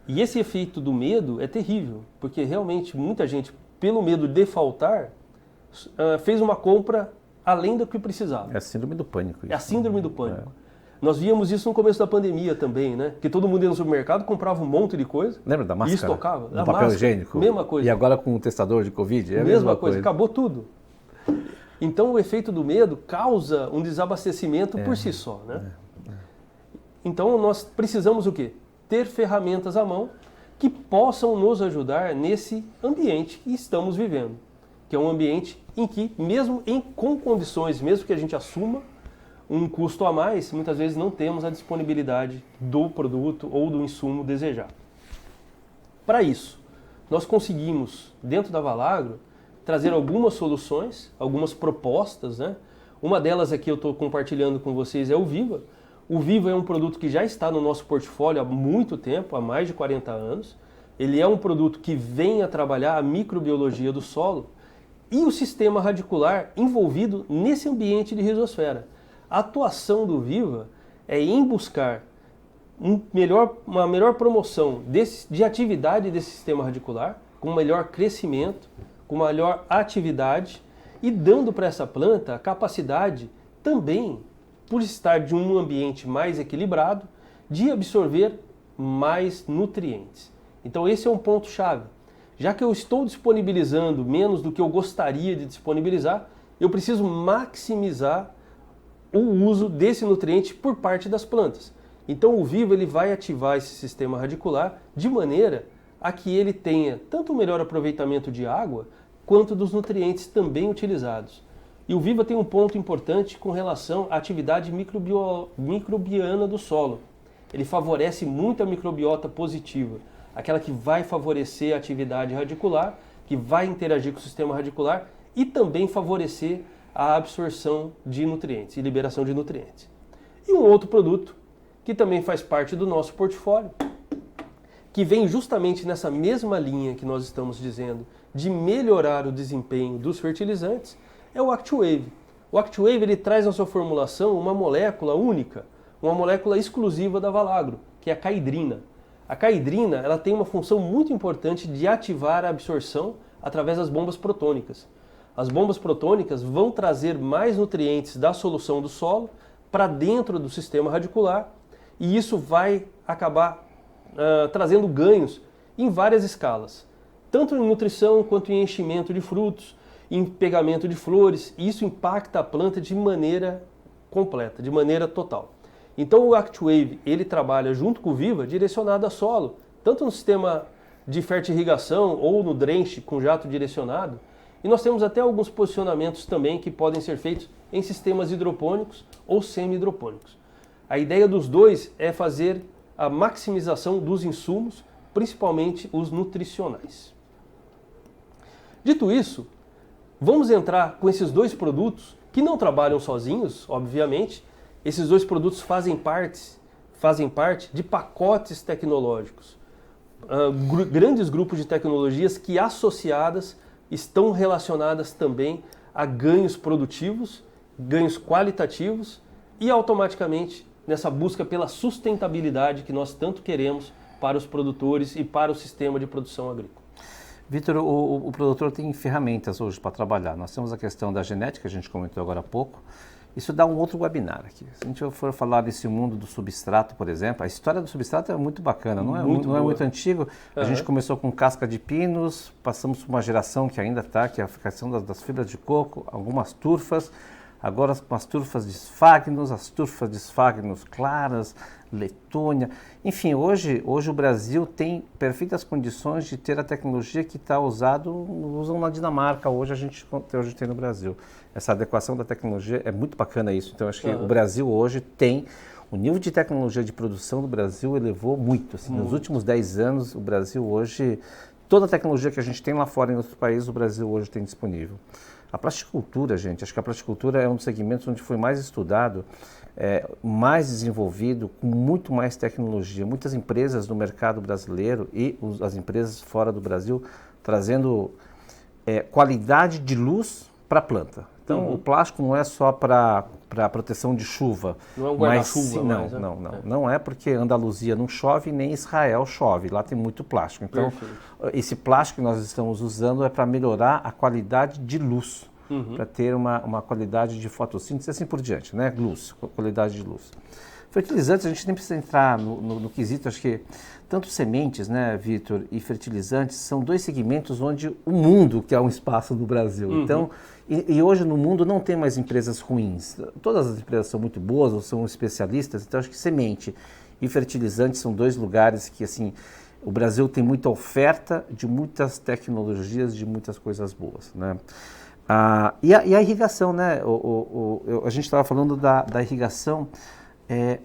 E esse efeito do medo é terrível, porque realmente muita gente, pelo medo de faltar, fez uma compra além do que precisava. É a síndrome do pânico. Isso. É a síndrome do pânico. Nós víamos isso no começo da pandemia também, né? Que todo mundo ia no supermercado, comprava um monte de coisa. Lembra da máscara? E estocava. Do papel higiênico? Mesma coisa. E agora com o testador de Covid? É a mesma coisa. Acabou tudo. Então o efeito do medo causa um desabastecimento por si só, né? Então nós precisamos o quê? Ter ferramentas à mão que possam nos ajudar nesse ambiente que estamos vivendo. Que é um ambiente em que, mesmo com condições, mesmo que a gente assuma um custo a mais, muitas vezes não temos a disponibilidade do produto ou do insumo desejado. Para isso, nós conseguimos, dentro da Valagro, trazer algumas soluções, algumas propostas, né? Uma delas aqui eu estou compartilhando com vocês é o Viva. O Viva é um produto que já está no nosso portfólio há muito tempo, há mais de 40 anos. Ele é um produto que vem a trabalhar a microbiologia do solo e o sistema radicular envolvido nesse ambiente de rizosfera. A atuação do Viva é em buscar uma melhor promoção de atividade desse sistema radicular, com melhor crescimento, com melhor atividade e dando para essa planta a capacidade também, por estar de um ambiente mais equilibrado, de absorver mais nutrientes. Então esse é um ponto-chave. Já que eu estou disponibilizando menos do que eu gostaria de disponibilizar, eu preciso maximizar o uso desse nutriente por parte das plantas. Então o Viva ele vai ativar esse sistema radicular de maneira a que ele tenha tanto o melhor aproveitamento de água quanto dos nutrientes também utilizados. E o Viva tem um ponto importante com relação à atividade microbiana do solo. Ele favorece muito a microbiota positiva, aquela que vai favorecer a atividade radicular, que vai interagir com o sistema radicular e também favorecer a absorção de nutrientes e liberação de nutrientes. E um outro produto que também faz parte do nosso portfólio, que vem justamente nessa mesma linha que nós estamos dizendo de melhorar o desempenho dos fertilizantes, é o ActWave. O ActWave ele traz na sua formulação uma molécula única, uma molécula exclusiva da Valagro, que é a caidrina. A caidrina ela tem uma função muito importante de ativar a absorção através das bombas protônicas. As bombas protônicas vão trazer mais nutrientes da solução do solo para dentro do sistema radicular e isso vai acabar trazendo ganhos em várias escalas, tanto em nutrição quanto em enchimento de frutos, em pegamento de flores, e isso impacta a planta de maneira completa, de maneira total. Então o ActWave, ele trabalha junto com o Viva direcionado a solo, tanto no sistema de fertirrigação ou no drenche com jato direcionado. E nós temos até alguns posicionamentos também que podem ser feitos em sistemas hidropônicos ou semi-hidropônicos. A ideia dos dois é fazer a maximização dos insumos, principalmente os nutricionais. Dito isso, vamos entrar com esses dois produtos que não trabalham sozinhos, obviamente. Esses dois produtos fazem parte de pacotes tecnológicos. Grandes grupos de tecnologias que associadas estão relacionadas também a ganhos produtivos, ganhos qualitativos e automaticamente nessa busca pela sustentabilidade que nós tanto queremos para os produtores e para o sistema de produção agrícola. Vitor, o produtor tem ferramentas hoje para trabalhar. Nós temos a questão da genética, que a gente comentou agora há pouco. Isso dá um outro webinar aqui. Se a gente for falar desse mundo do substrato, por exemplo, a história do substrato é muito bacana, não é muito antigo. A gente começou com casca de pinos, passamos por uma geração que ainda está, que é a questão das fibras de coco, algumas turfas, agora com as turfas de esfagnos, as turfas de esfagnos claras, letônia. Enfim, hoje o Brasil tem perfeitas condições de ter a tecnologia que está usam na Dinamarca, hoje a gente tem no Brasil. Essa adequação da tecnologia é muito bacana isso. Então, acho que o Brasil hoje tem... O nível de tecnologia de produção do Brasil elevou muito. Assim, nos últimos 10 anos, o Brasil hoje... Toda a tecnologia que a gente tem lá fora em outros países, o Brasil hoje tem disponível. A plasticultura, gente, acho que a plasticultura é um dos segmentos onde foi mais estudado, mais desenvolvido, com muito mais tecnologia. Muitas empresas no mercado brasileiro e as empresas fora do Brasil trazendo qualidade de luz para a planta. Então, o plástico não é só para proteção de chuva. Não é um guarda-chuva. Não é porque Andaluzia não chove, nem Israel chove. Lá tem muito plástico. Então, esse plástico que nós estamos usando é para melhorar a qualidade de luz, para ter uma qualidade de fotossíntese e assim por diante, né? Luz, qualidade de luz. Fertilizantes, a gente nem precisa entrar no quesito, acho que tanto sementes, né, Vitor, e fertilizantes são dois segmentos onde o mundo quer um espaço no Brasil. Então, e hoje no mundo não tem mais empresas ruins. Todas as empresas são muito boas ou são especialistas, então acho que semente e fertilizantes são dois lugares que, assim, o Brasil tem muita oferta de muitas tecnologias, de muitas coisas boas, né? E a irrigação, né? A gente estava falando da irrigação,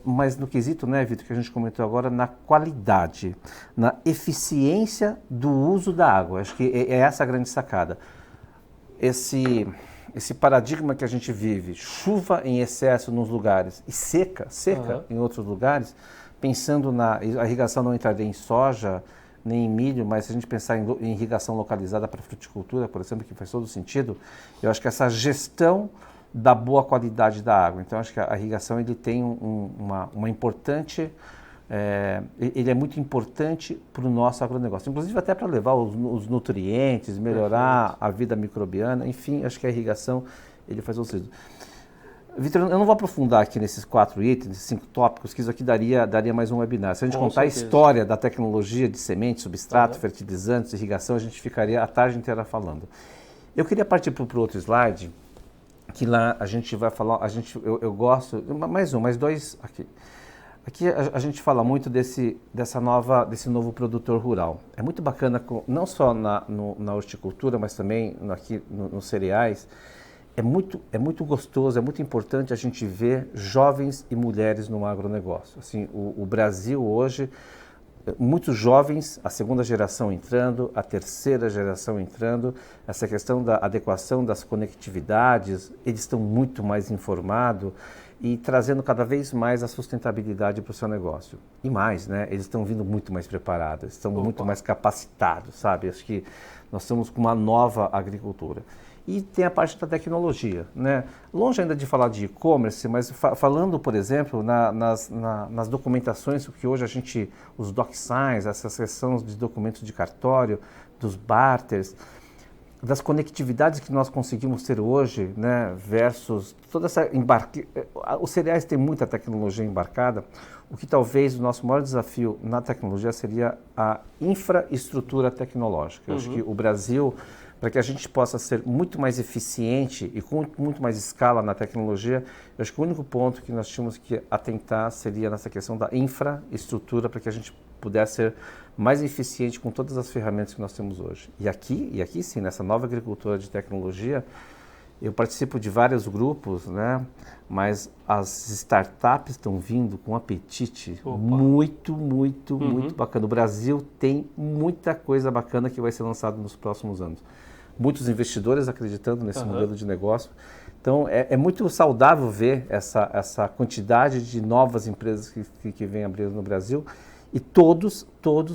mas no quesito, né, Vitor, que a gente comentou agora, na qualidade, na eficiência do uso da água. Acho que é essa a grande sacada. Esse paradigma que a gente vive, chuva em excesso nos lugares e seca em outros lugares, pensando a irrigação não entraria em soja, nem em milho, mas se a gente pensar em irrigação localizada para fruticultura, por exemplo, que faz todo sentido, eu acho que essa gestão da boa qualidade da água. Então, acho que a irrigação ele tem uma importante... ele é muito importante para o nosso agronegócio, inclusive até para levar os nutrientes, melhorar a vida microbiana, enfim, acho que a irrigação ele faz o sentido. Vitor, eu não vou aprofundar aqui nesses 4 itens, 5 tópicos, que isso aqui daria mais um webinar. Se a gente contar a história da tecnologia de semente, substrato, fertilizantes, irrigação, a gente ficaria a tarde inteira falando. Eu queria partir para o outro slide, que lá a gente vai falar, eu gosto, mais dois aqui. Aqui a gente fala muito desse novo produtor rural. É muito bacana, não só na horticultura, mas também aqui nos cereais. É muito gostoso, é muito importante a gente ver jovens e mulheres no agronegócio. Assim, o Brasil hoje, muitos jovens, a segunda geração entrando, a terceira geração entrando, essa questão da adequação das conectividades, eles estão muito mais informados e trazendo cada vez mais a sustentabilidade para o seu negócio. E mais, né? Eles estão vindo muito mais preparados, estão muito mais capacitados, sabe? Acho que nós estamos com uma nova agricultura. E tem a parte da tecnologia, né? Longe ainda de falar de e-commerce, mas falando, por exemplo, nas documentações que hoje os DocSigns, essa seção de documentos de cartório, dos barters, das conectividades que nós conseguimos ter hoje, né, versus toda essa os cereais têm muita tecnologia embarcada, o que talvez o nosso maior desafio na tecnologia seria a infraestrutura tecnológica. Eu acho que o Brasil para que a gente possa ser muito mais eficiente e com muito mais escala na tecnologia, eu acho que o único ponto que nós tínhamos que atentar seria nessa questão da infraestrutura, para que a gente pudesse ser mais eficiente com todas as ferramentas que nós temos hoje. E aqui sim, nessa nova agricultura de tecnologia, eu participo de vários grupos, né? Mas as startups estão vindo com um apetite muito bacana. O Brasil tem muita coisa bacana que vai ser lançada nos próximos anos. Muitos investidores acreditando nesse modelo de negócio. Então, é muito saudável ver essa quantidade de novas empresas que vem abrindo no Brasil e todos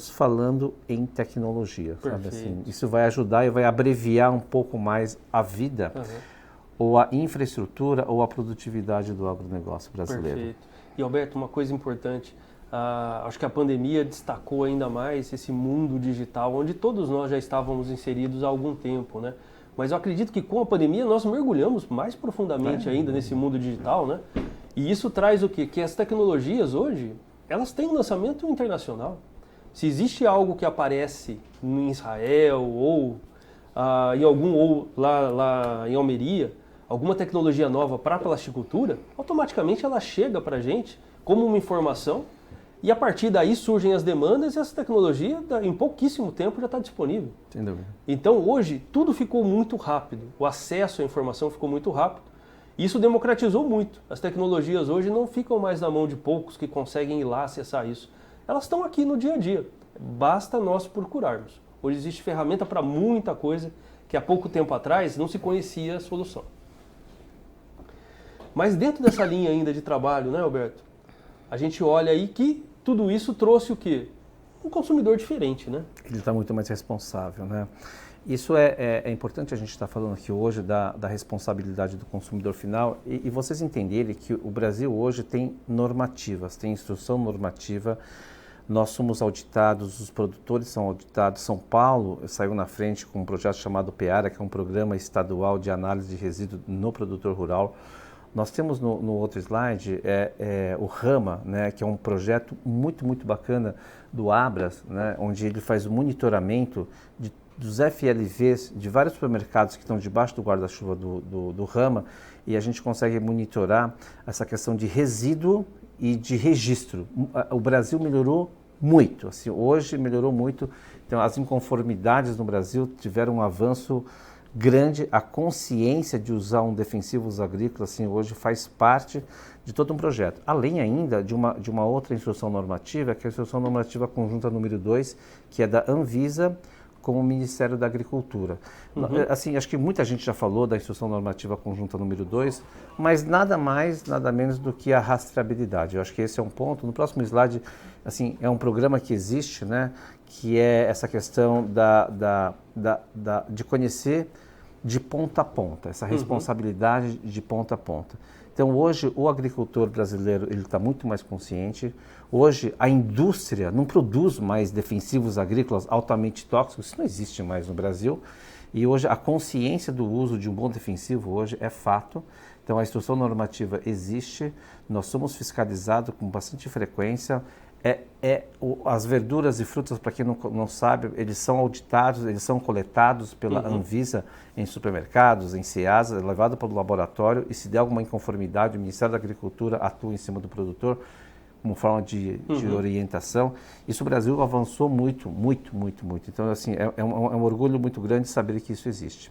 falando em tecnologia. Sabe? Assim, isso vai ajudar e vai abreviar um pouco mais a vida ou a infraestrutura ou a produtividade do agronegócio brasileiro. Perfeito. E Alberto, uma coisa importante, acho que a pandemia destacou ainda mais esse mundo digital, onde todos nós já estávamos inseridos há algum tempo, né? Mas eu acredito que com a pandemia nós mergulhamos mais profundamente ainda nesse mundo digital, né? E isso traz o quê? Que as tecnologias hoje, elas têm um lançamento internacional. Se existe algo que aparece em Israel ou lá em Almeria, alguma tecnologia nova para a plasticultura, automaticamente ela chega para a gente como uma informação e a partir daí surgem as demandas e essa tecnologia em pouquíssimo tempo já está disponível. Sem dúvida. Então hoje tudo ficou muito rápido, o acesso à informação ficou muito rápido e isso democratizou muito. As tecnologias hoje não ficam mais na mão de poucos que conseguem ir lá acessar isso. Elas estão aqui no dia a dia, basta nós procurarmos. Hoje existe ferramenta para muita coisa que há pouco tempo atrás não se conhecia a solução. Mas dentro dessa linha ainda de trabalho, né, Alberto? A gente olha aí que tudo isso trouxe o quê? Um consumidor diferente, né? Ele está muito mais responsável, né? Isso é importante a gente estar falando aqui hoje da responsabilidade do consumidor final e vocês entenderem que o Brasil hoje tem normativas, tem instrução normativa, nós somos auditados, os produtores são auditados. São Paulo saiu na frente com um projeto chamado PEARA, que é um programa estadual de análise de resíduo no produtor rural. Nós temos no outro slide o RAMA, né, que é um projeto muito bacana do Abras, né, onde ele faz o monitoramento dos FLVs de vários supermercados que estão debaixo do guarda-chuva do RAMA e a gente consegue monitorar essa questão de resíduo e de registro. O Brasil melhorou muito, assim, hoje melhorou muito. Então, as inconformidades no Brasil tiveram um avanço grande, a consciência de usar um defensivos agrícolas, assim, hoje faz parte de todo um projeto. Além ainda de uma outra instrução normativa, que é a instrução normativa conjunta número 2, que é da Anvisa com o Ministério da Agricultura. Assim, acho que muita gente já falou da instrução normativa conjunta número 2, mas nada mais, nada menos do que a rastreabilidade. Eu acho que esse é um ponto. No próximo slide, assim, é um programa que existe, né, que é essa questão de conhecer de ponta a ponta, essa responsabilidade de ponta a ponta. Então, hoje, o agricultor brasileiro ele está muito mais consciente. Hoje, a indústria não produz mais defensivos agrícolas altamente tóxicos, isso não existe mais no Brasil. E hoje, a consciência do uso de um bom defensivo hoje é fato. Então, a instrução normativa existe, nós somos fiscalizados com bastante frequência. As verduras e frutas, para quem não sabe, eles são auditados, eles são coletados pela Anvisa em supermercados, em CEASA, levado para o laboratório e se der alguma inconformidade, o Ministério da Agricultura atua em cima do produtor como forma de orientação. Isso o Brasil avançou muito. Então, assim, é um orgulho muito grande saber que isso existe.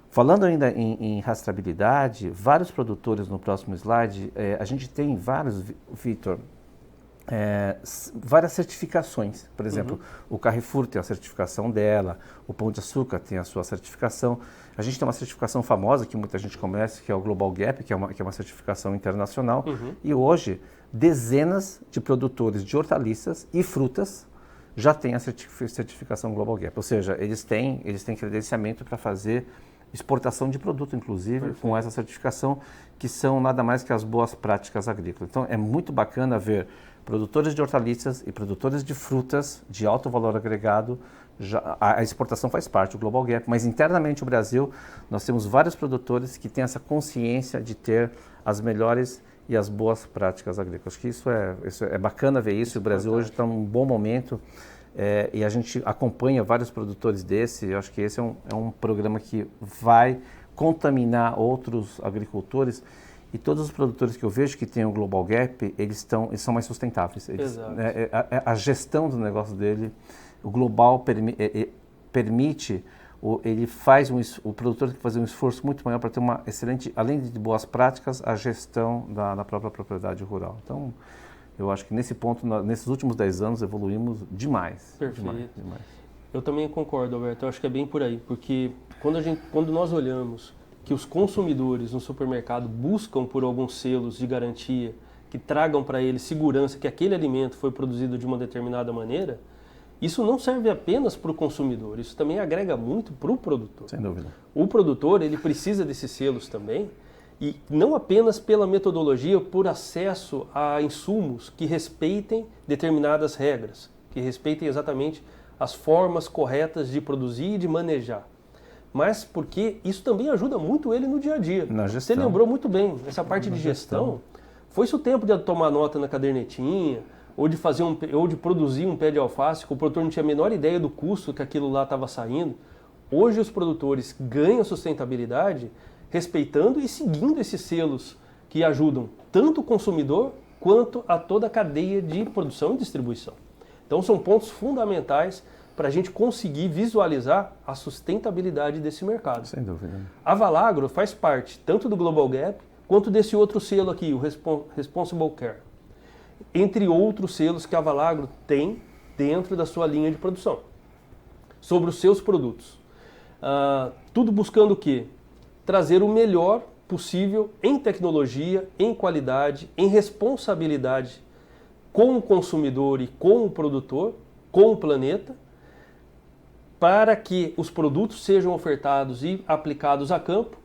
Falando ainda em rastreabilidade, vários produtores no próximo slide, a gente tem vários, Vitor, várias certificações. Por exemplo, o Carrefour tem a certificação dela, o Pão de Açúcar tem a sua certificação. A gente tem uma certificação famosa que muita gente conhece, que é o Global Gap, que é uma certificação internacional. E hoje, dezenas de produtores de hortaliças e frutas já têm a certificação Global Gap. Ou seja, eles têm credenciamento para fazer exportação de produto, inclusive, com essa certificação, que são nada mais que as boas práticas agrícolas. Então, é muito bacana ver produtores de hortaliças e produtores de frutas de alto valor agregado. A exportação faz parte do Global Gap, mas internamente no Brasil nós temos vários produtores que têm essa consciência de ter as melhores e as boas práticas agrícolas. Acho que isso é bacana ver isso. O Brasil hoje está num bom momento E a gente acompanha vários produtores desse. Eu acho que esse é um programa que vai contaminar outros agricultores. E todos os produtores que eu vejo que têm o Global Gap, eles são mais sustentáveis. A gestão do negócio dele, o Global permite, o produtor tem que fazer um esforço muito maior para ter uma excelente, além de boas práticas, a gestão da própria propriedade rural. Então, eu acho que nesse ponto, nesses últimos 10 anos, evoluímos demais. Perfeito. Demais. Eu também concordo, Alberto. Eu acho que é bem por aí, porque quando nós olhamos que os consumidores no supermercado buscam por alguns selos de garantia que tragam para eles segurança que aquele alimento foi produzido de uma determinada maneira, isso não serve apenas para o consumidor, isso também agrega muito para o produtor. Sem dúvida. O produtor, ele precisa desses selos também, e não apenas pela metodologia, por acesso a insumos que respeitem determinadas regras, que respeitem exatamente as formas corretas de produzir e de manejar. Mas porque isso também ajuda muito ele no dia a dia. Na gestão. Você lembrou muito bem, essa parte de gestão, foi-se o tempo de tomar nota na cadernetinha, ou de produzir um pé de alface, que o produtor não tinha a menor ideia do custo que aquilo lá estava saindo. Hoje os produtores ganham sustentabilidade respeitando e seguindo esses selos que ajudam tanto o consumidor quanto a toda a cadeia de produção e distribuição. Então são pontos fundamentais para a gente conseguir visualizar a sustentabilidade desse mercado. Sem dúvida. A Valagro faz parte tanto do Global Gap quanto desse outro selo aqui, o Responsible Care. Entre outros selos que a Valagro tem dentro da sua linha de produção, sobre os seus produtos. Tudo buscando o quê? Trazer o melhor possível em tecnologia, em qualidade, em responsabilidade com o consumidor e com o produtor, com o planeta, para que os produtos sejam ofertados e aplicados a campo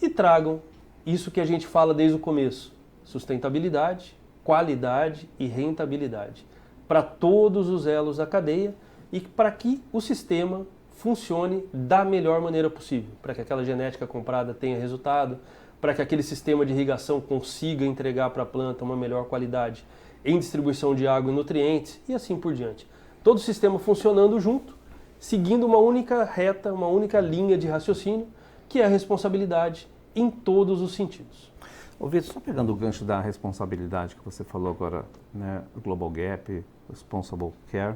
e tragam isso que a gente fala desde o começo, sustentabilidade, qualidade e rentabilidade para todos os elos da cadeia e para que o sistema funcione da melhor maneira possível, para que aquela genética comprada tenha resultado, para que aquele sistema de irrigação consiga entregar para a planta uma melhor qualidade em distribuição de água e nutrientes e assim por diante. Todo o sistema funcionando junto, seguindo uma única reta, uma única linha de raciocínio, que é a responsabilidade em todos os sentidos. Ô Vitor, só pegando o gancho da responsabilidade que você falou agora, né, Global Gap, Responsible Care,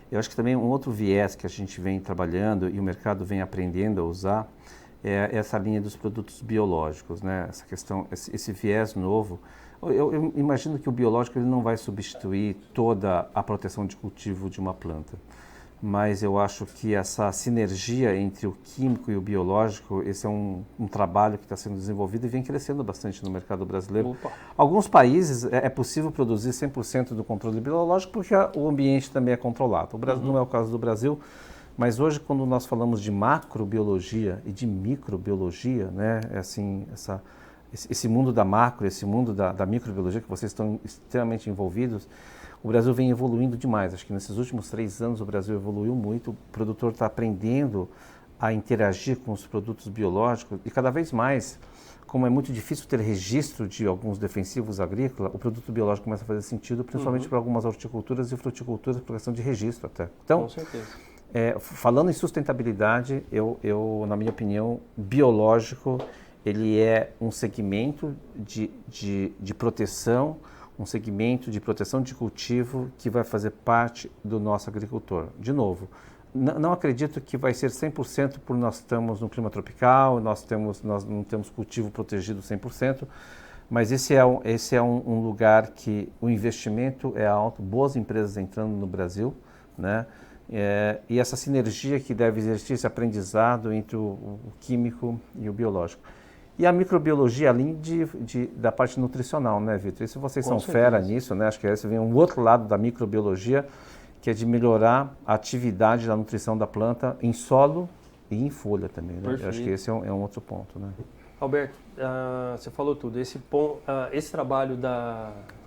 eu acho que também um outro viés que a gente vem trabalhando e o mercado vem aprendendo a usar é essa linha dos produtos biológicos, né? Essa questão, esse viés novo. Eu imagino que o biológico ele não vai substituir toda a proteção de cultivo de uma planta, mas eu acho que essa sinergia entre o químico e o biológico, esse é um trabalho que está sendo desenvolvido e vem crescendo bastante no mercado brasileiro. Opa. Alguns países é possível produzir 100% do controle biológico porque o ambiente também é controlado. O Brasil não é o caso do Brasil, mas hoje quando nós falamos de macrobiologia e de microbiologia, né, assim, esse mundo da macro, esse mundo da microbiologia que vocês estão extremamente envolvidos, o Brasil vem evoluindo demais. Acho que nesses últimos 3 anos o Brasil evoluiu muito. O produtor está aprendendo a interagir com os produtos biológicos e cada vez mais, como é muito difícil ter registro de alguns defensivos agrícolas, o produto biológico começa a fazer sentido, principalmente para algumas horticulturas e fruticulturas, por questão de registro até. Então, com certeza. Falando em sustentabilidade, na minha opinião, biológico, ele é um segmento de proteção, um segmento de proteção de cultivo que vai fazer parte do nosso agricultor. De novo, não acredito que vai ser 100% por nós estamos no clima tropical, nós não temos cultivo protegido 100%, mas esse é um lugar que o investimento é alto, boas empresas entrando no Brasil, né? E essa sinergia que deve existir, esse aprendizado entre o químico e o biológico. E a microbiologia, além da parte nutricional, né, Vitor? Isso vocês são fera nisso, né? Acho que esse vem um outro lado da microbiologia, que é de melhorar a atividade da nutrição da planta em solo e em folha também, né? Eu acho que esse é um outro ponto, né? Alberto, você falou tudo. Esse trabalho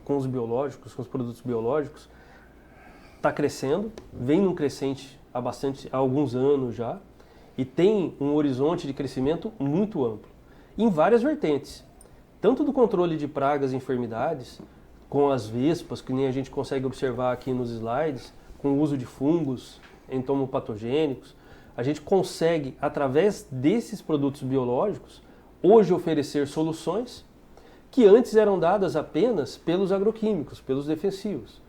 com os biológicos, com os produtos biológicos, está crescendo, vem num crescente há alguns anos já, e tem um horizonte de crescimento muito amplo, em várias vertentes, tanto do controle de pragas e enfermidades, com as vespas, que nem a gente consegue observar aqui nos slides, com o uso de fungos, entomopatogênicos, a gente consegue, através desses produtos biológicos, hoje oferecer soluções que antes eram dadas apenas pelos agroquímicos, pelos defensivos.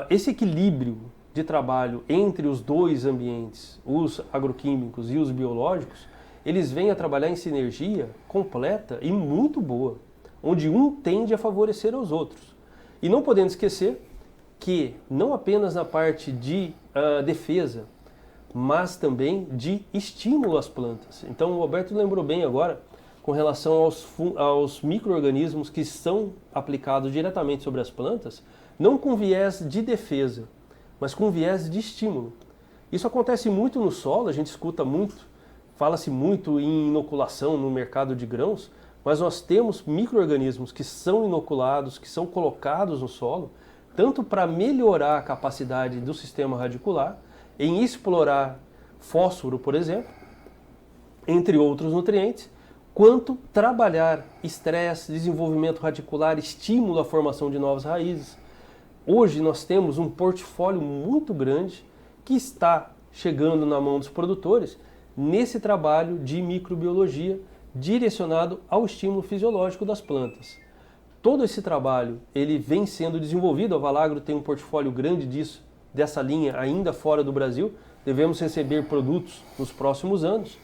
Esse equilíbrio de trabalho entre os dois ambientes, os agroquímicos e os biológicos, eles vêm a trabalhar em sinergia completa e muito boa, onde um tende a favorecer aos outros. E não podendo esquecer que não apenas na parte de defesa, mas também de estímulo às plantas. Então o Alberto lembrou bem agora com relação aos micro-organismos que são aplicados diretamente sobre as plantas, não com viés de defesa, mas com viés de estímulo. Isso acontece muito no solo, a gente escuta muito, fala-se muito em inoculação no mercado de grãos, mas nós temos micro-organismos que são inoculados, que são colocados no solo, tanto para melhorar a capacidade do sistema radicular, em explorar fósforo, por exemplo, entre outros nutrientes, quanto trabalhar estresse, desenvolvimento radicular, estímulo à formação de novas raízes. Hoje nós temos um portfólio muito grande que está chegando na mão dos produtores nesse trabalho de microbiologia direcionado ao estímulo fisiológico das plantas. Todo esse trabalho ele vem sendo desenvolvido, a Valagro tem um portfólio grande disso, dessa linha ainda fora do Brasil, devemos receber produtos nos próximos anos,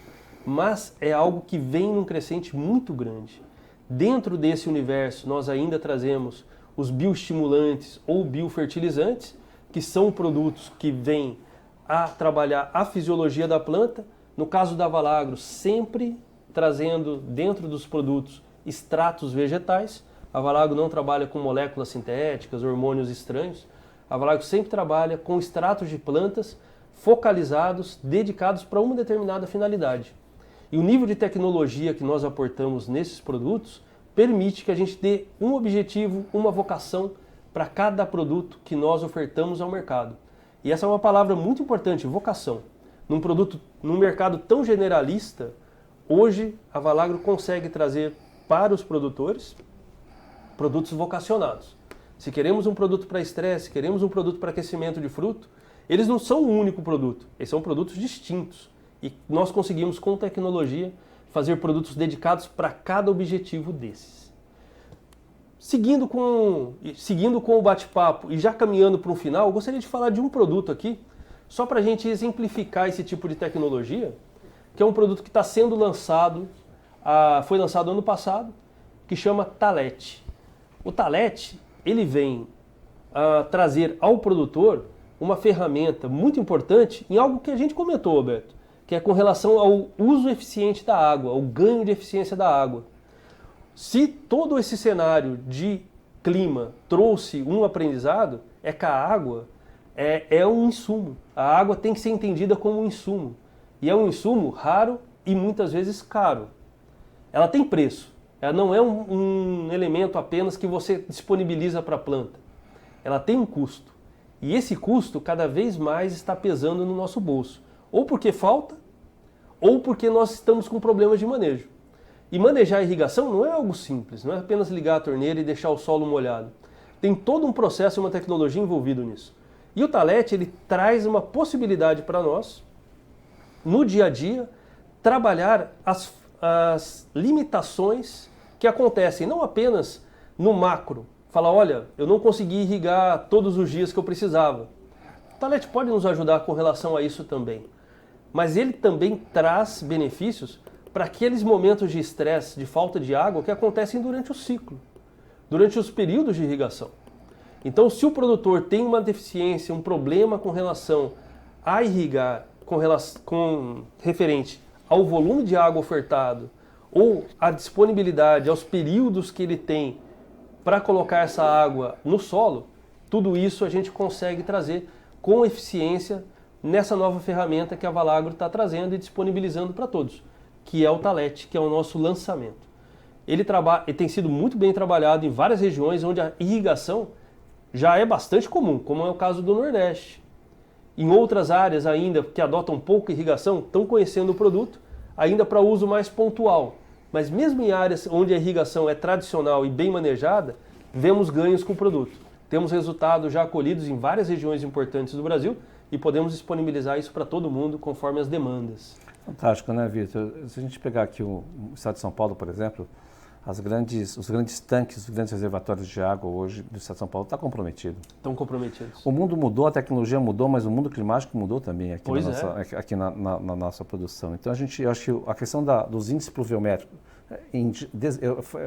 mas é algo que vem num crescente muito grande. Dentro desse universo nós ainda trazemos os bioestimulantes ou biofertilizantes, que são produtos que vêm a trabalhar a fisiologia da planta, no caso da Valagro sempre trazendo dentro dos produtos extratos vegetais. A Valagro não trabalha com moléculas sintéticas, hormônios estranhos. A Valagro sempre trabalha com extratos de plantas focalizados, dedicados para uma determinada finalidade. E o nível de tecnologia que nós aportamos nesses produtos permite que a gente dê um objetivo, uma vocação para cada produto que nós ofertamos ao mercado. E essa é uma palavra muito importante, vocação. Num mercado tão generalista, hoje a Valagro consegue trazer para os produtores produtos vocacionados. Se queremos um produto para estresse, queremos um produto para aquecimento de fruto, eles não são um único produto, eles são produtos distintos. E nós conseguimos, com tecnologia, fazer produtos dedicados para cada objetivo desses. Seguindo com o bate-papo e já caminhando para um final, eu gostaria de falar de um produto aqui, só para a gente exemplificar esse tipo de tecnologia, que é um produto que está sendo lançado, foi lançado ano passado, que chama Talete. O Talete, ele vem trazer ao produtor uma ferramenta muito importante em algo que a gente comentou, Roberto, que é com relação ao uso eficiente da água, ao ganho de eficiência da água. Se todo esse cenário de clima trouxe um aprendizado, é que a água é um insumo. A água tem que ser entendida como um insumo. E é um insumo raro e muitas vezes caro. Ela tem preço. Ela não é um elemento apenas que você disponibiliza para a planta. Ela tem um custo. E esse custo cada vez mais está pesando no nosso bolso. Ou porque falta, ou porque nós estamos com problemas de manejo. E manejar a irrigação não é algo simples, não é apenas ligar a torneira e deixar o solo molhado. Tem todo um processo e uma tecnologia envolvido nisso. E o Talete, ele traz uma possibilidade para nós, no dia a dia, trabalhar as limitações que acontecem não apenas no macro. Falar, olha, eu não consegui irrigar todos os dias que eu precisava. O Talete pode nos ajudar com relação a isso também. Mas ele também traz benefícios para aqueles momentos de estresse, de falta de água que acontecem durante o ciclo, durante os períodos de irrigação. Então, se o produtor tem uma deficiência, um problema com relação a irrigar, com referente ao volume de água ofertado ou à disponibilidade, aos períodos que ele tem para colocar essa água no solo, tudo isso a gente consegue trazer com eficiência nessa nova ferramenta que a Valagro está trazendo e disponibilizando para todos, que é o Talete, que é o nosso lançamento. Ele tem sido muito bem trabalhado em várias regiões onde a irrigação já é bastante comum, como é o caso do Nordeste. Em outras áreas ainda que adotam pouca irrigação, estão conhecendo o produto, ainda para uso mais pontual. Mas mesmo em áreas onde a irrigação é tradicional e bem manejada, vemos ganhos com o produto. Temos resultados já colhidos em várias regiões importantes do Brasil e podemos disponibilizar isso para todo mundo conforme as demandas. Fantástico, né, Vitor? Se a gente pegar aqui o estado de São Paulo, por exemplo, os grandes tanques, os grandes reservatórios de água hoje do estado de São Paulo estão comprometidos. Estão comprometidos. O mundo mudou, a tecnologia mudou, mas o mundo climático mudou também aqui, na nossa produção. Então, eu acho que a questão dos índices pluviométricos,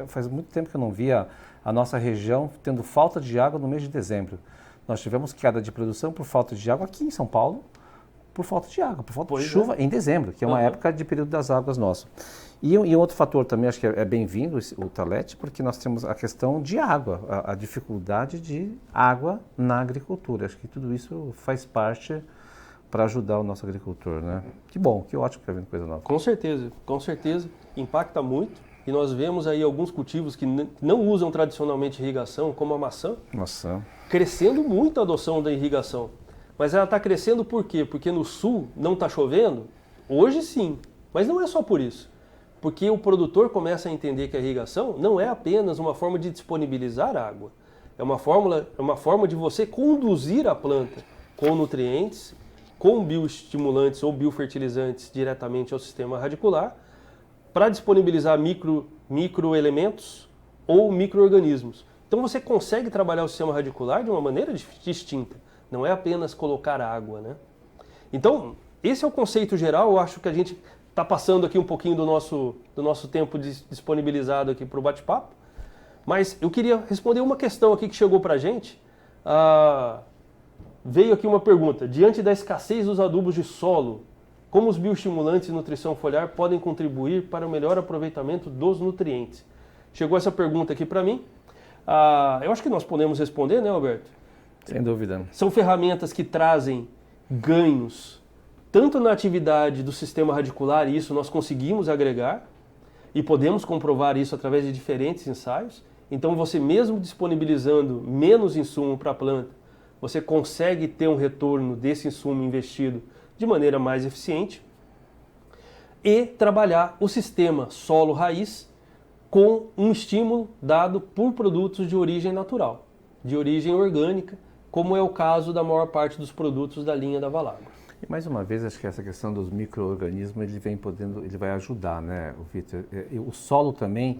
faz muito tempo que eu não via a nossa região tendo falta de água no mês de dezembro. Nós tivemos queda de produção por falta de água aqui em São Paulo, por falta de água, por falta de chuva em dezembro, que é uma época de período das águas nosso. E outro fator também, acho que é bem-vindo o Thalete, porque nós temos a questão de água, a dificuldade de água na agricultura. Acho que tudo isso faz parte para ajudar o nosso agricultor, né? Que bom, que ótimo que está vindo coisa nova. Com certeza, impacta muito. E nós vemos aí alguns cultivos que não usam tradicionalmente irrigação, como a maçã, crescendo muito a adoção da irrigação. Mas ela está crescendo por quê? Porque no sul não está chovendo? Hoje sim, mas não é só por isso. Porque o produtor começa a entender que a irrigação não é apenas uma forma de disponibilizar água. É uma forma de você conduzir a planta com nutrientes, com bioestimulantes ou biofertilizantes diretamente ao sistema radicular, para disponibilizar microelementos ou micro-organismos. Então você consegue trabalhar o sistema radicular de uma maneira distinta. Não é apenas colocar água, né? Então, esse é o conceito geral. Eu acho que a gente está passando aqui um pouquinho do nosso tempo disponibilizado aqui para o bate-papo. Mas eu queria responder uma questão aqui que chegou para a gente. Veio aqui uma pergunta. Diante da escassez dos adubos de solo, como os bioestimulantes e nutrição foliar podem contribuir para o melhor aproveitamento dos nutrientes? Chegou essa pergunta aqui para mim. Eu acho que nós podemos responder, né, Alberto? Sem dúvida. São ferramentas que trazem ganhos tanto na atividade do sistema radicular, e isso nós conseguimos agregar, e podemos comprovar isso através de diferentes ensaios. Então você mesmo disponibilizando menos insumo para a planta, você consegue ter um retorno desse insumo investido de maneira mais eficiente e trabalhar o sistema solo-raiz com um estímulo dado por produtos de origem natural, de origem orgânica, como é o caso da maior parte dos produtos da linha da Valagro. E mais uma vez, acho que essa questão dos micro-organismos, ele vai ajudar, né, Vitor? O solo também,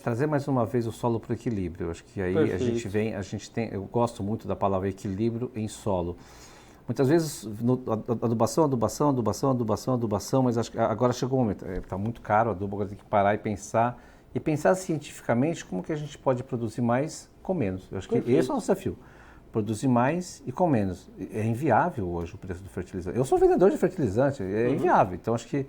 trazer mais uma vez o solo para o equilíbrio. Acho que aí eu gosto muito da palavra equilíbrio em solo. Muitas vezes, adubação, mas acho que agora chegou o momento, está muito caro o adubo, agora tem que parar e pensar cientificamente como que a gente pode produzir mais com menos. Eu acho que esse é o nosso desafio. Produzir mais e com menos. É inviável hoje o preço do fertilizante. Eu sou vendedor de fertilizante, é inviável. Então, acho que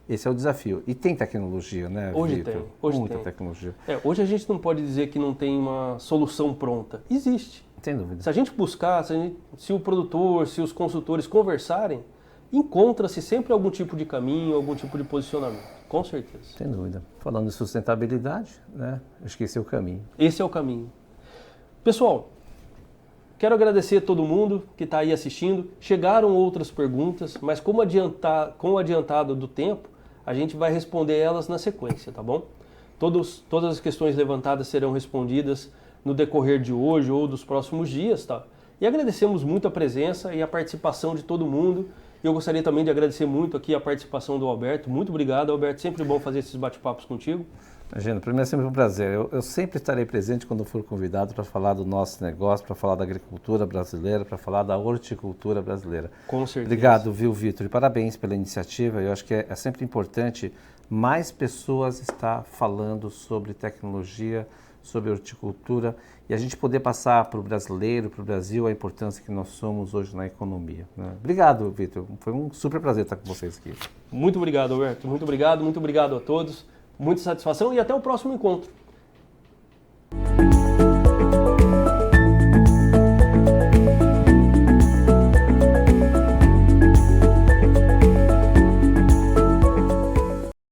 esse é o desafio. E tem tecnologia, né, Hoje Vitor? tem. Hoje muita tem. Tecnologia. Hoje a gente não pode dizer que não tem uma solução pronta. Existe. Sem dúvida. Se a gente buscar, se o produtor, se os consultores conversarem, encontra-se sempre algum tipo de caminho, algum tipo de posicionamento. Com certeza. Sem dúvida. Falando de sustentabilidade, né? Acho que esse é o caminho. Esse é o caminho. Pessoal, quero agradecer a todo mundo que está aí assistindo. Chegaram outras perguntas, mas com o adiantado do tempo, a gente vai responder elas na sequência, tá bom? Todas as questões levantadas serão respondidas no decorrer de hoje ou dos próximos dias, tá? E agradecemos muito a presença e a participação de todo mundo. Eu gostaria também de agradecer muito aqui a participação do Alberto. Muito obrigado, Alberto. Sempre bom fazer esses bate-papos contigo. Imagina, para mim é sempre um prazer. Eu sempre estarei presente quando for convidado para falar do nosso negócio, para falar da agricultura brasileira, para falar da horticultura brasileira. Com certeza. Obrigado, viu, Vitor? E parabéns pela iniciativa. Eu acho que é sempre importante mais pessoas estar falando sobre tecnologia, sobre horticultura e a gente poder passar para o brasileiro, para o Brasil, a importância que nós somos hoje na economia, né? Obrigado, Vitor. Foi um super prazer estar com vocês aqui. Muito obrigado, Alberto. Muito obrigado a todos. Muita satisfação e até o próximo encontro.